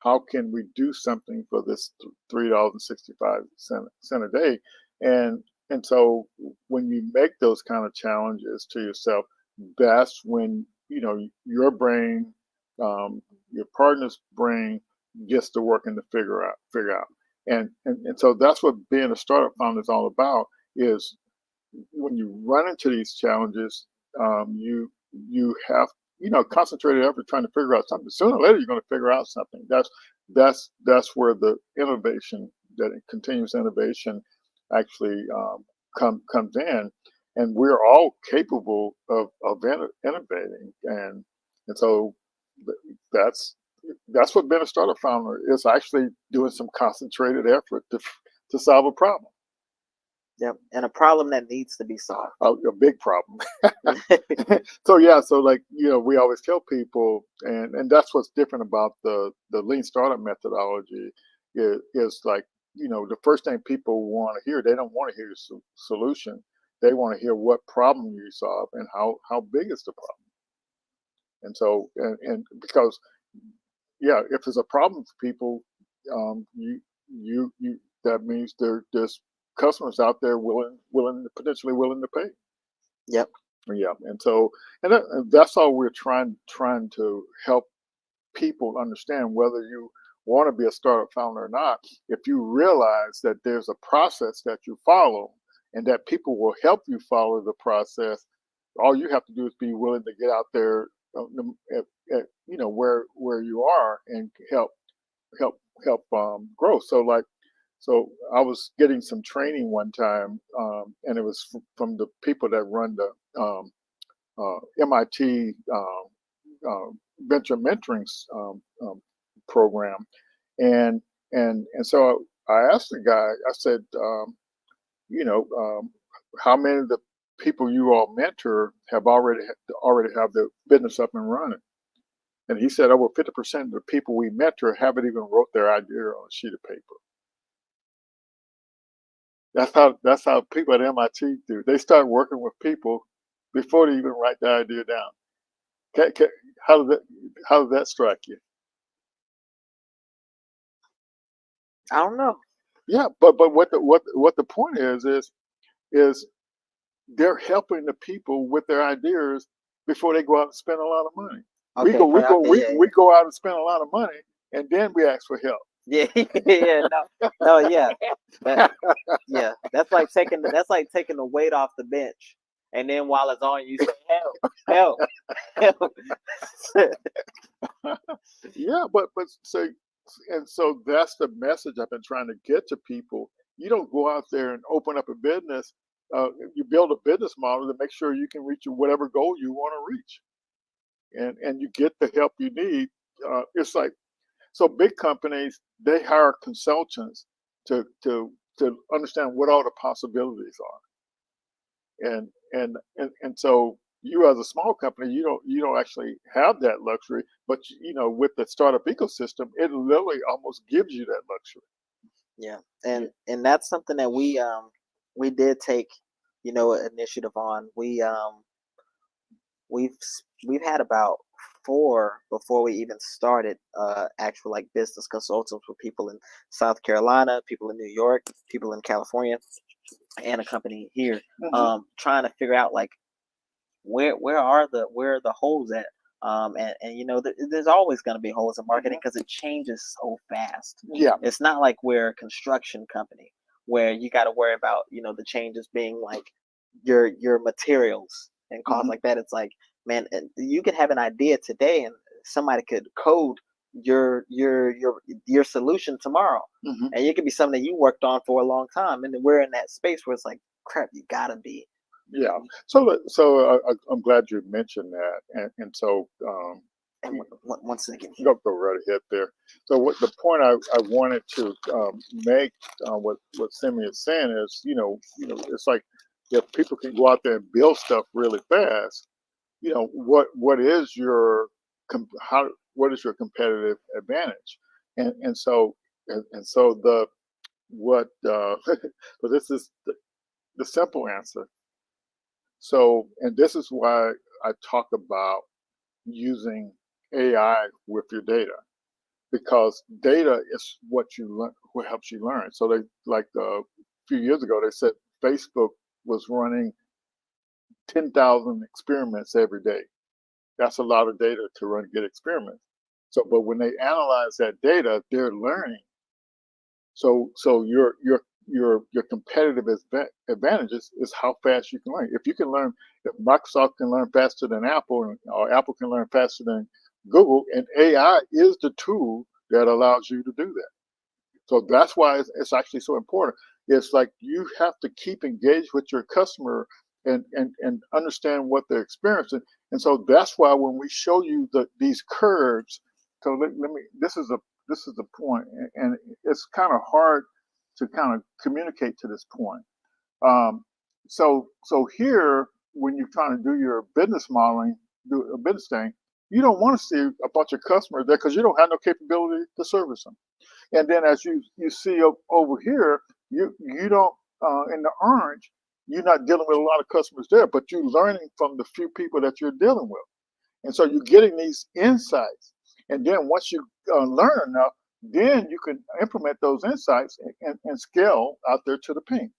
[SPEAKER 1] How can we do something for this $3.65 a day? And so when you make those kind of challenges to yourself, that's when your brain, your partner's brain gets to working to figure out. And so that's what being a startup founder is all about. Is when you run into these challenges, you have concentrated effort trying to figure out something. Sooner or later, you're going to figure out something. That's where the innovation, that continuous innovation, actually comes in, and we're all capable of innovating, and so that's what being a startup founder is, actually doing some concentrated effort to solve a problem.
[SPEAKER 5] Yep, and a problem that needs to be solved.
[SPEAKER 1] A big problem. So like we always tell people, and that's what's different about the lean startup methodology is like the first thing people want to hear. They don't want to hear your solution. They want to hear what problem you solve and how big is the problem. And so and because if there's a problem for people, you that means there's customers out there potentially willing to pay.
[SPEAKER 5] Yep.
[SPEAKER 1] Yeah, and so and that's all we're trying to help people understand, whether you want to be a startup founder or not. If you realize that there's a process that you follow, and that people will help you follow the process, all you have to do is be willing to get out there, where you are, and help grow. So I was getting some training one time, and it was from the people that run the MIT venture mentoring program, and so I asked the guy. I said, how many of the people you all mentor have already have their business up and running? And he said over 50% of the people we mentor haven't even wrote their idea on a sheet of paper. That's how people at MIT do. They start working with people before they even write the idea down. How does that strike you?
[SPEAKER 5] I don't know.
[SPEAKER 1] Yeah, but what the point is they're helping the people with their ideas before they go out and spend a lot of money.
[SPEAKER 5] Okay,
[SPEAKER 1] we go out and spend a lot of money, and then we ask for help.
[SPEAKER 5] Yeah, yeah. That's like taking the weight off the bench, and then while it's on, you say help.
[SPEAKER 1] Yeah, but so that's the message I've been trying to get to people. You don't go out there and open up a business. You build a business model to make sure you can reach whatever goal you want to reach, and you get the help you need. It's like, so big companies, they hire consultants to understand what all the possibilities are, and so you, as a small company, you don't actually have that luxury. But with the startup ecosystem, it literally almost gives you that luxury.
[SPEAKER 5] Yeah, and that's something that we did take initiative on. We've had about 4 before we even started, actual like business consultants with people in South Carolina, people in New York, people in California, and a company here, trying to figure out like where are the holes at. And there's always going to be holes in marketing because it changes so fast.
[SPEAKER 1] Yeah.
[SPEAKER 5] It's not like we're a construction company where you got to worry about the changes being like your materials and costs like that. It's like, man, you could have an idea today and somebody could code your solution tomorrow, and it could be something that you worked on for a long time. And then we're in that space where it's like, crap, you gotta be.
[SPEAKER 1] Yeah. So I'm glad you mentioned that, and so
[SPEAKER 5] And one second here.
[SPEAKER 1] go right ahead there. So what the point I wanted to make, what Semmuel is saying is, it's like if people can go out there and build stuff really fast, what is your what is your competitive advantage, and so the what but this is the simple answer. So, and this is why I talk about using AI with your data, because data is what you learn, what helps you learn. So they like a few years ago they said Facebook was running 10,000 experiments every day. That's a lot of data to run good experiments. So, but when they analyze that data, they're learning. So your competitive advantages is how fast you can learn. If you can learn, if Microsoft can learn faster than Apple, or Apple can learn faster than Google, and AI is the tool that allows you to do that. So that's why it's actually so important. It's like you have to keep engaged with your customer and understand what they're experiencing. And so that's why when we show you these curves, so let me, this is the point, and it's kind of hard to kind of communicate to this point. So here, when you're trying to do your business modeling, do a business thing, you don't want to see a bunch of customers there because you don't have no capability to service them. And then as you see over here, you don't in the orange, you're not dealing with a lot of customers there, but you're learning from the few people that you're dealing with. And so you're getting these insights. And then once you learn enough, then you can implement those insights and scale out there to the pink.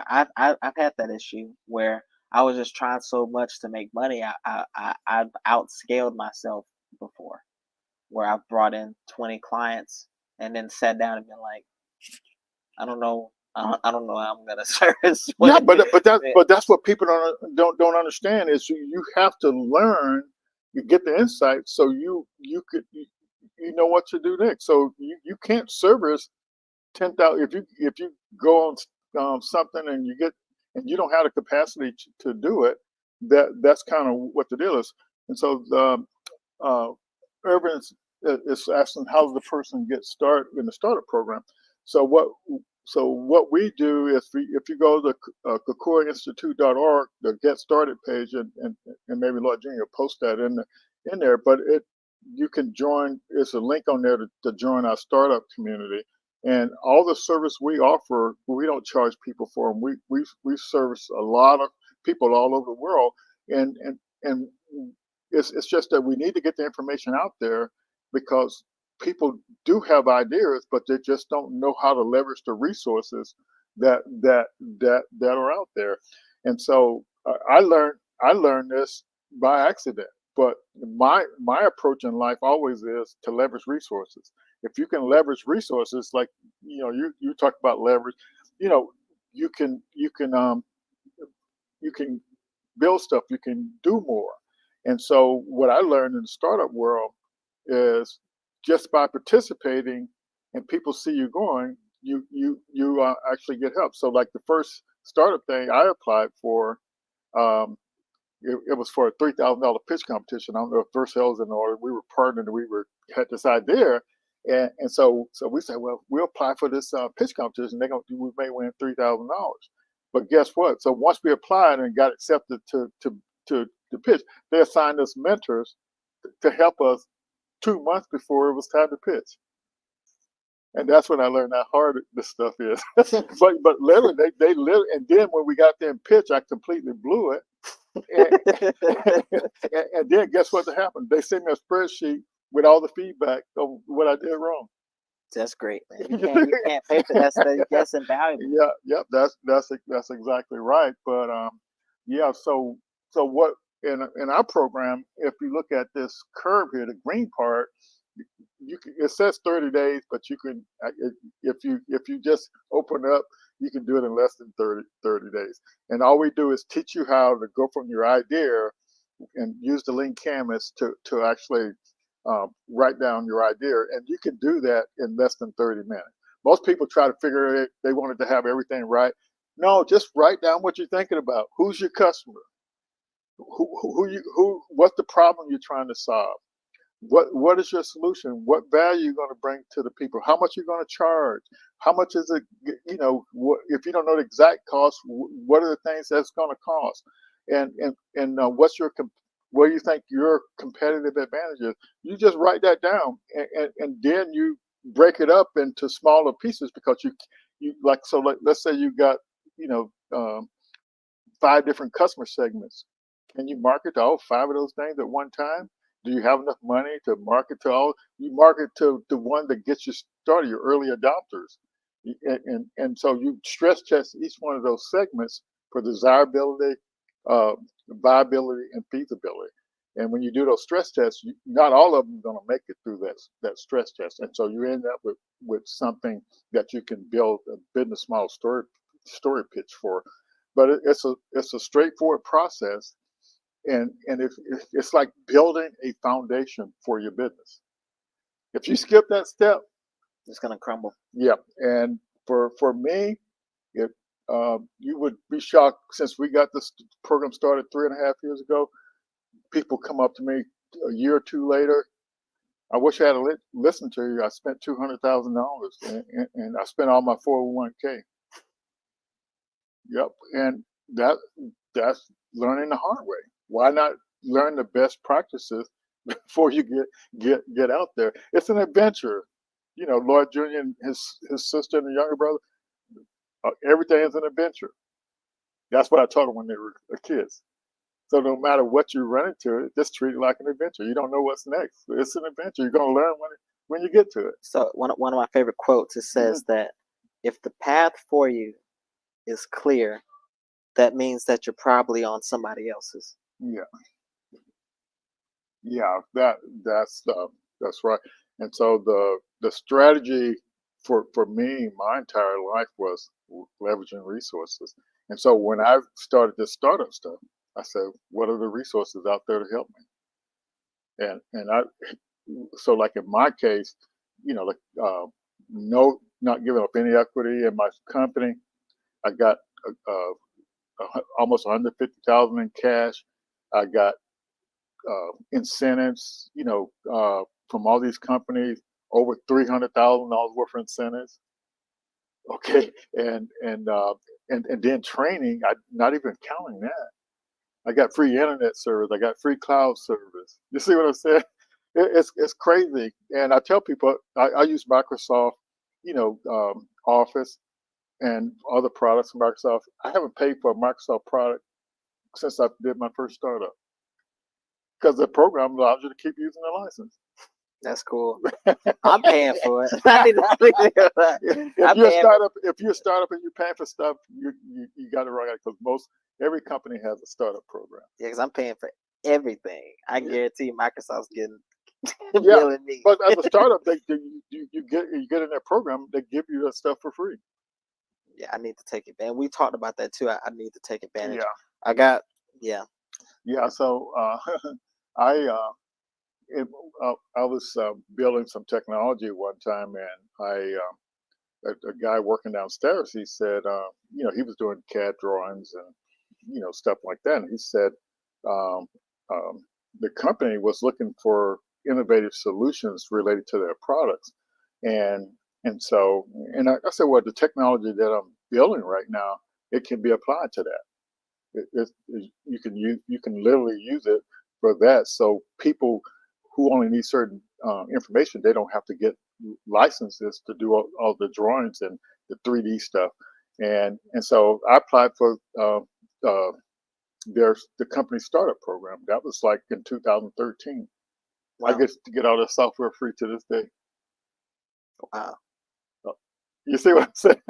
[SPEAKER 5] I've had that issue where I was just trying so much to make money. I've outscaled myself before, where I've brought in 20 clients and then sat down and been like, I don't know. I don't know how I'm gonna service.
[SPEAKER 1] Yeah, but that's what people don't understand is you have to learn, you get the insight, so you know what to do next. So you can't service 10,000 if you go on something and you don't have the capacity to do it. That's kind of what the deal is. And so Irvin is asking how does the person get started in the startup program. So what we do is if you go to KakuraInstitute.org, the Get Started page, and maybe Lord Junior will post that in there. But you can join. There's a link on there to join our startup community, and all the service we offer, we don't charge people for them. We service a lot of people all over the world, and it's just that we need to get the information out there because people do have ideas, but they just don't know how to leverage the resources that are out there. And so I learned this by accident. But my approach in life always is to leverage resources. If you can leverage resources, like you talk about leverage, you can build stuff, you can do more. And so what I learned in the startup world is just by participating and people see you going, you actually get help. So like the first startup thing I applied for, it was for a $3,000 pitch competition. I don't know if Vercel was in order. We were partnered and had this idea. And so we said, well, we'll apply for this pitch competition. We may win $3,000. But guess what? So once we applied and got accepted to pitch, they assigned us mentors to help us 2 months before it was time to pitch. And that's when I learned how hard this stuff is. but literally, they live. And then when we got there in pitch, I completely blew it. And then guess what happened? They sent me a spreadsheet with all the feedback of what I did wrong.
[SPEAKER 5] That's great, man. You can't pay for that stuff. That's invaluable.
[SPEAKER 1] Yeah, yep, that's exactly right. But yeah, so what in our program, if you look at this curve here, the green part, you can, it says 30 days, but you can if you just open up, you can do it in less than 30 days. And all we do is teach you how to go from your idea and use the lean canvas to actually write down your idea, and you can do that in less than 30 minutes. Most people try to figure it, they wanted to have everything right. No, just write down what you're thinking about. Who's your customer? What's the problem you're trying to solve? What is your solution? What value you're going to bring to the people? How much you're going to charge? How much is it? If you don't know the exact cost, what are the things that's going to cost? And what do you think your competitive advantage is? You just write that down, and then you break it up into smaller pieces, because let's say you got 5 different customer segments. Can you market to all 5 of those things at one time? Do you have enough money to market to all? You market to the one that gets you started, your early adopters. And so you stress test each one of those segments for desirability, viability, and feasibility. And when you do those stress tests, not all of them are going to make it through that stress test. And so you end up with something that you can build a business model story pitch for. But it's a straightforward process. And it's like building a foundation for your business. If you skip that step,
[SPEAKER 5] it's going to crumble.
[SPEAKER 1] Yeah. And for me, if you would be shocked, since we got this program started 3.5 years ago, people come up to me a year or two later. I wish I had listened to you. I spent $200,000 and I spent all my 401k. Yep. And that's learning the hard way. Why not learn the best practices before you get out there? It's an adventure. Lloyd Jr. and his sister and the younger brother, everything is an adventure. That's what I taught them when they were kids. So no matter what you run into, just treat it like an adventure. You don't know what's next. It's an adventure. You're going to learn when you get to it.
[SPEAKER 5] So one of my favorite quotes, it says that if the path for you is clear, that means that you're probably on somebody else's.
[SPEAKER 1] Yeah, that's right. And so the strategy for me my entire life was leveraging resources. And so when I started this startup stuff, I said, what are the resources out there to help me? So like in my case, not giving up any equity in my company. I got almost $150,000 in cash. I got incentives, from all these companies, over $300,000 worth of incentives. Okay, and then training. Not even counting that. I got free internet service. I got free cloud service. You see what I'm saying? It's crazy. And I tell people I use Microsoft, Office and other products from Microsoft. I haven't paid for a Microsoft product since I did my first startup, because the program allows you to keep using the license.
[SPEAKER 5] That's cool. I'm paying for it.
[SPEAKER 1] If you're a startup and you're paying for stuff, you got it right, because every company has a startup program.
[SPEAKER 5] Yeah, because I'm paying for everything. I guarantee Microsoft's getting billing me.
[SPEAKER 1] But as a startup, you get in their program, they give you that stuff for free.
[SPEAKER 5] Yeah, I need to take advantage. We talked about that too. I need to take advantage.
[SPEAKER 1] Yeah. So I was building some technology one time, and a guy working downstairs, he said, he was doing CAD drawings and stuff like that, and he said the company was looking for innovative solutions related to their products, and I said, well, the technology that I'm building right now, it can be applied to that. You can literally use it for that. So people who only need certain information, they don't have to get licenses to do all the drawings and the 3D stuff. And so I applied for the company startup program. That was like in 2013.
[SPEAKER 5] Wow.
[SPEAKER 1] I get to get all the software free to this day.
[SPEAKER 5] Wow.
[SPEAKER 1] You see what I'm saying?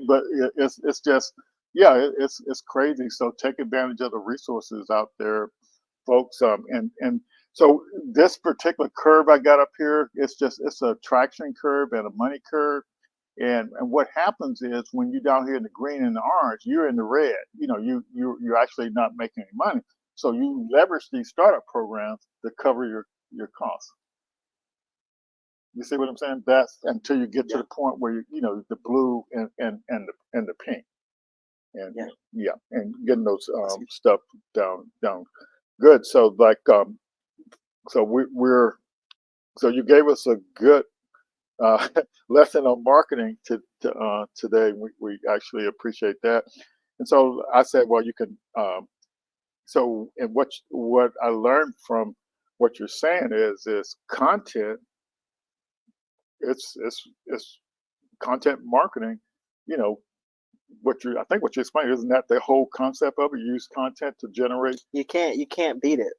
[SPEAKER 1] But it's just, yeah, it's crazy. So take advantage of the resources out there, folks. And so this particular curve I got up here, it's a traction curve and a money curve. And what happens is when you're down here in the green and the orange, you're in the red. You're actually not making any money. So you leverage these startup programs to cover your costs. You see what I'm saying? That's until you get to the point where the blue and the pink, and and getting those stuff down good. So like so so you gave us a good lesson on marketing today. We actually appreciate that. And so I said, well, you can. So and what I learned from what you're saying is content. It's content marketing. I think what you explained, isn't that the whole concept of it? You use content to generate.
[SPEAKER 5] You can't beat it.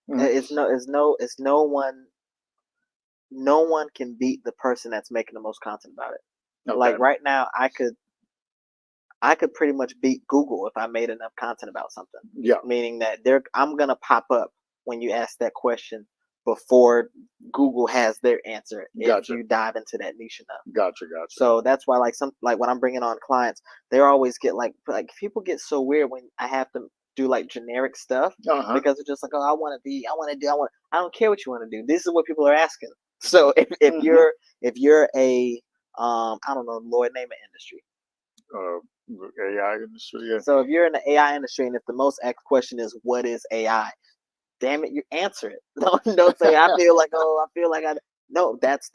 [SPEAKER 1] Mhm.
[SPEAKER 5] It's no one. No one can beat the person that's making the most content about it.
[SPEAKER 1] Okay.
[SPEAKER 5] Like right now, I could pretty much beat Google if I made enough content about something.
[SPEAKER 1] Yeah.
[SPEAKER 5] Meaning that I'm gonna pop up when you ask that question before Google has their answer
[SPEAKER 1] Gotcha.
[SPEAKER 5] if you dive into that niche enough.
[SPEAKER 1] Gotcha.
[SPEAKER 5] So that's why like when I'm bringing on clients, they always get like people get so weird when I have to do like generic stuff because they're just like, oh, I don't care what you want to do. This is what people are asking. So if you're a I don't know, Lord, name an industry.
[SPEAKER 1] AI industry. Yeah.
[SPEAKER 5] So if you're in the AI industry and if the most asked question is what is AI, damn it, you answer it. Don't say I feel like no, that's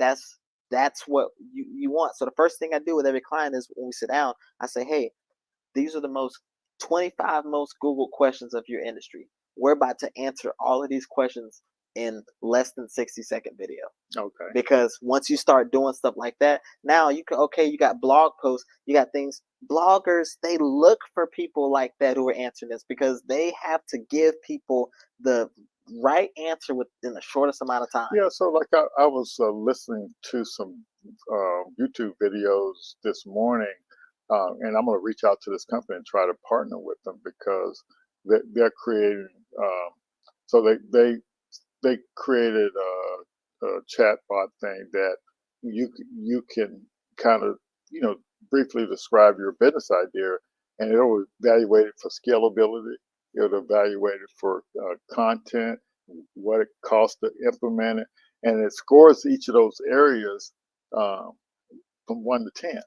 [SPEAKER 5] what you want. So the first thing I do with every client is when we sit down, I say, hey, these are the 25 most Googled questions of your industry. We're about to answer all of these questions in less than 60-second video.
[SPEAKER 1] Okay.
[SPEAKER 5] Because once you start doing stuff like that, now you got blog posts, you got things. Bloggers, they look for people like that who are answering this because they have to give people the right answer within the shortest amount of time.
[SPEAKER 1] Yeah. So like I was listening to some YouTube videos this morning, and I'm going to reach out to this company and try to partner with them because they're creating. So they created a chatbot thing that you can kind of briefly describe your business idea, and it'll evaluate it for scalability. It'll evaluate it for content, what it costs to implement it, and it scores each of those areas from 1 to 10.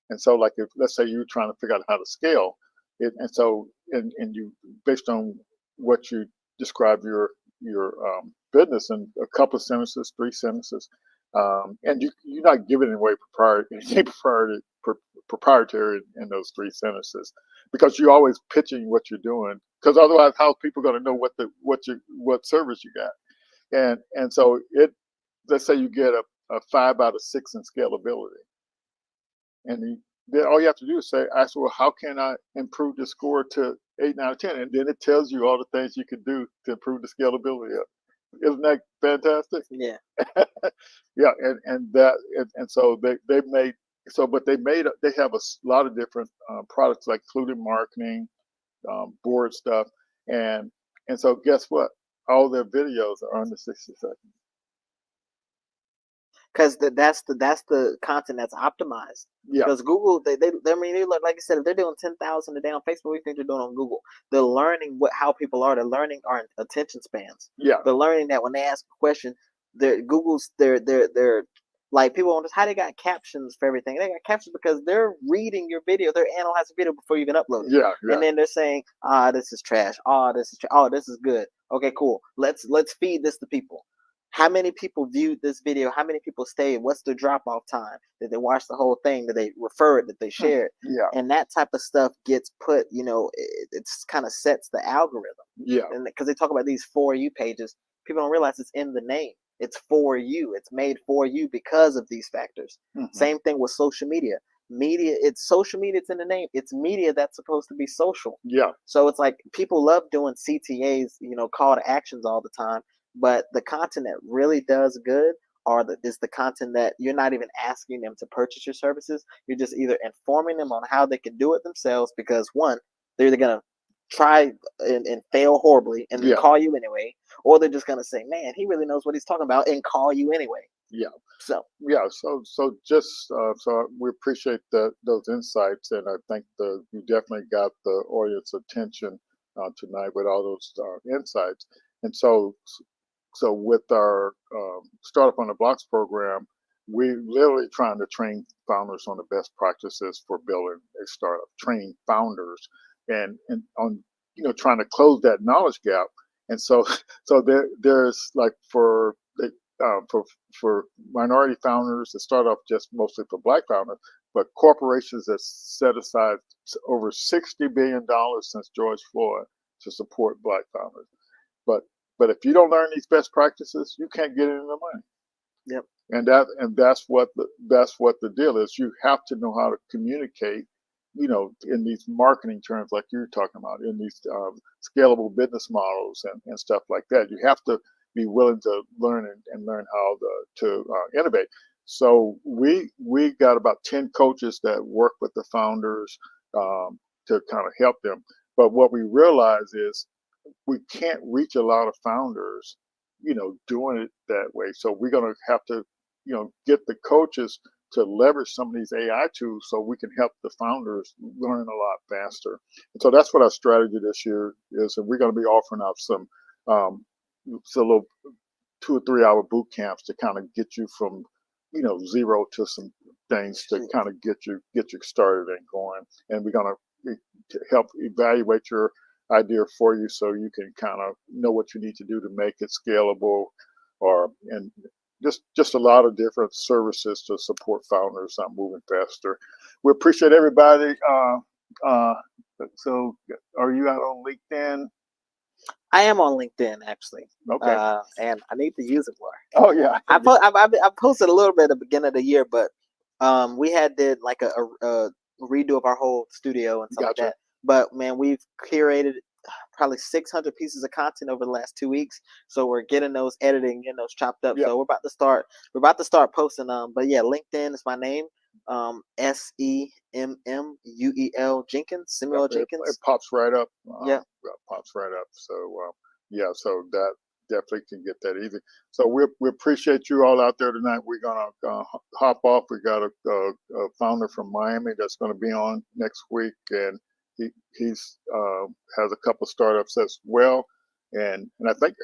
[SPEAKER 1] And so, like, if let's say you're trying to figure out how to scale it, and you based on what you describe your business in a couple of sentences, 3 sentences, and you're not giving away proprietary in those 3 sentences because you're always pitching what you're doing. Because otherwise, how are people going to know what service you got? And so let's say you get a 5 out of 6 in scalability. And then all you have to do is ask, well, how can I improve the score to 8, 9, or 10? And then it tells you all the things you can do to improve the scalability of it. Isn't that fantastic?
[SPEAKER 5] Yeah.
[SPEAKER 1] Yeah, and so they have a lot of different products, like including marketing, board stuff, and so guess what? All their videos are under 60 seconds.
[SPEAKER 5] Because that's the content that's optimized.
[SPEAKER 1] Yeah.
[SPEAKER 5] Because Google, they look, like I said, if they're doing 10,000 a day on Facebook, what do you think they're doing on Google? They're learning how people are. They're learning our attention spans.
[SPEAKER 1] Yeah.
[SPEAKER 5] They're learning that when they ask a question, they're like people wonder how they got captions for everything. They got captions because they're reading your video. They're analyzing video before you even upload it.
[SPEAKER 1] Yeah.
[SPEAKER 5] And then they're saying, this is trash. This is good. Okay, cool. Let's feed this to people. How many people viewed this video? How many people stayed? What's the drop-off time? Did they watch the whole thing? Did they refer it? Did they share it?
[SPEAKER 1] Yeah.
[SPEAKER 5] And that type of stuff gets put, it's kind of sets the algorithm.
[SPEAKER 1] Yeah.
[SPEAKER 5] And because they talk about these For You pages, people don't realize it's in the name. It's for you. It's made for you because of these factors. Same thing with social media. It's social media, it's in the name. It's media that's supposed to be social.
[SPEAKER 1] Yeah.
[SPEAKER 5] So it's like people love doing CTAs, call to actions all the time, but the content that really does good is the content that you're not even asking them to purchase your services. You're just either informing them on how they can do it themselves, because one, they're either gonna try and fail horribly and then call you anyway, or they're just gonna say, man, he really knows what he's talking about, and call you anyway.
[SPEAKER 1] Yeah.
[SPEAKER 5] So
[SPEAKER 1] So we appreciate those insights, and I think you definitely got the audience attention tonight with all those insights. And so with our Startup on the Blocks program, we literally trying to train founders on the best practices for building a startup, train founders, and on trying to close that knowledge gap. And so there's like for minority founders, it started off just mostly for Black founders, but corporations that set aside over $60 billion since George Floyd to support Black founders. But if you don't learn these best practices, you can't get any of the money.
[SPEAKER 5] Yep.
[SPEAKER 1] And that's what the deal is. You have to know how to communicate, in these marketing terms like you're talking about, in these scalable business models and stuff like that. You have to be willing to learn and learn how to innovate. So we got about 10 coaches that work with the founders to kind of help them. But what we realize is we can't reach a lot of founders, doing it that way. So we're going to have to, get the coaches to leverage some of these AI tools so we can help the founders learn a lot faster. And so that's what our strategy this year is. And we're going to be offering out some little 2 or 3 hour boot camps to kind of get you from, zero to some things to kind of get you started and going. And we're going to help evaluate your idea for you so you can kind of know what you need to do to make it scalable, and just a lot of different services to support founders on moving faster. We appreciate everybody. So are you out on LinkedIn?
[SPEAKER 5] I am on LinkedIn, actually.
[SPEAKER 1] Okay.
[SPEAKER 5] And I need to use it more.
[SPEAKER 1] Oh yeah.
[SPEAKER 5] I posted a little bit at the beginning of the year, but we did like a redo of our whole studio and stuff like that. But man, we've curated probably 600 pieces of content over the last 2 weeks. So we're getting those editing, getting those chopped up. So we're about to start posting. But yeah, LinkedIn is my name. Semmuel Jenkins. Semmuel Jenkins.
[SPEAKER 1] It pops right up.
[SPEAKER 5] Yeah.
[SPEAKER 1] Pops right up. So so that definitely can get that easy. So we appreciate you all out there tonight. We're gonna hop off. We got a founder from Miami that's going to be on next week, and he's has a couple startups as well, and I think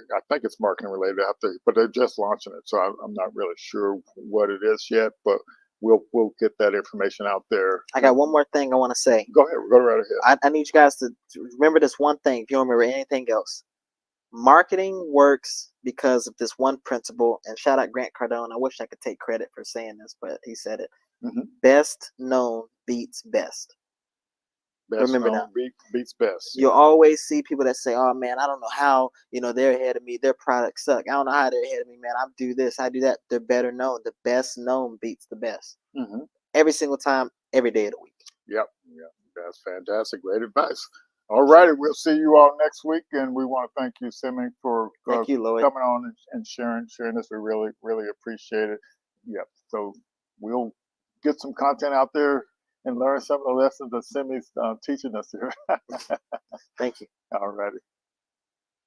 [SPEAKER 1] it's marketing related but they're just launching it, so I'm not really sure what it is yet, but we'll get that information out there.
[SPEAKER 5] I got one more thing I want to say.
[SPEAKER 1] Go ahead, go right ahead.
[SPEAKER 5] I need you guys to remember this one thing. If you don't remember anything else, marketing works because of this one principle. And shout out Grant Cardone. I wish I could take credit for saying this, but he said it. Best known beats best. Remember that.
[SPEAKER 1] Beats best.
[SPEAKER 5] You'll always see people that say, oh man, I don't know how, they're ahead of me. Their products suck. I don't know how they're ahead of me, man. I do this, I do that. They're better known. The best known beats the best. Every single time, every day of the week.
[SPEAKER 1] Yep. That's fantastic. Great advice. All righty. We'll see you all next week. And we want to thank you, Semmuel, for
[SPEAKER 5] thank you, Lloyd,
[SPEAKER 1] coming on and sharing this. We really, really appreciate it. Yep. So we'll get some content out there and learn some of the lessons that Semmuel's teaching us here.
[SPEAKER 5] Thank you.
[SPEAKER 1] All righty.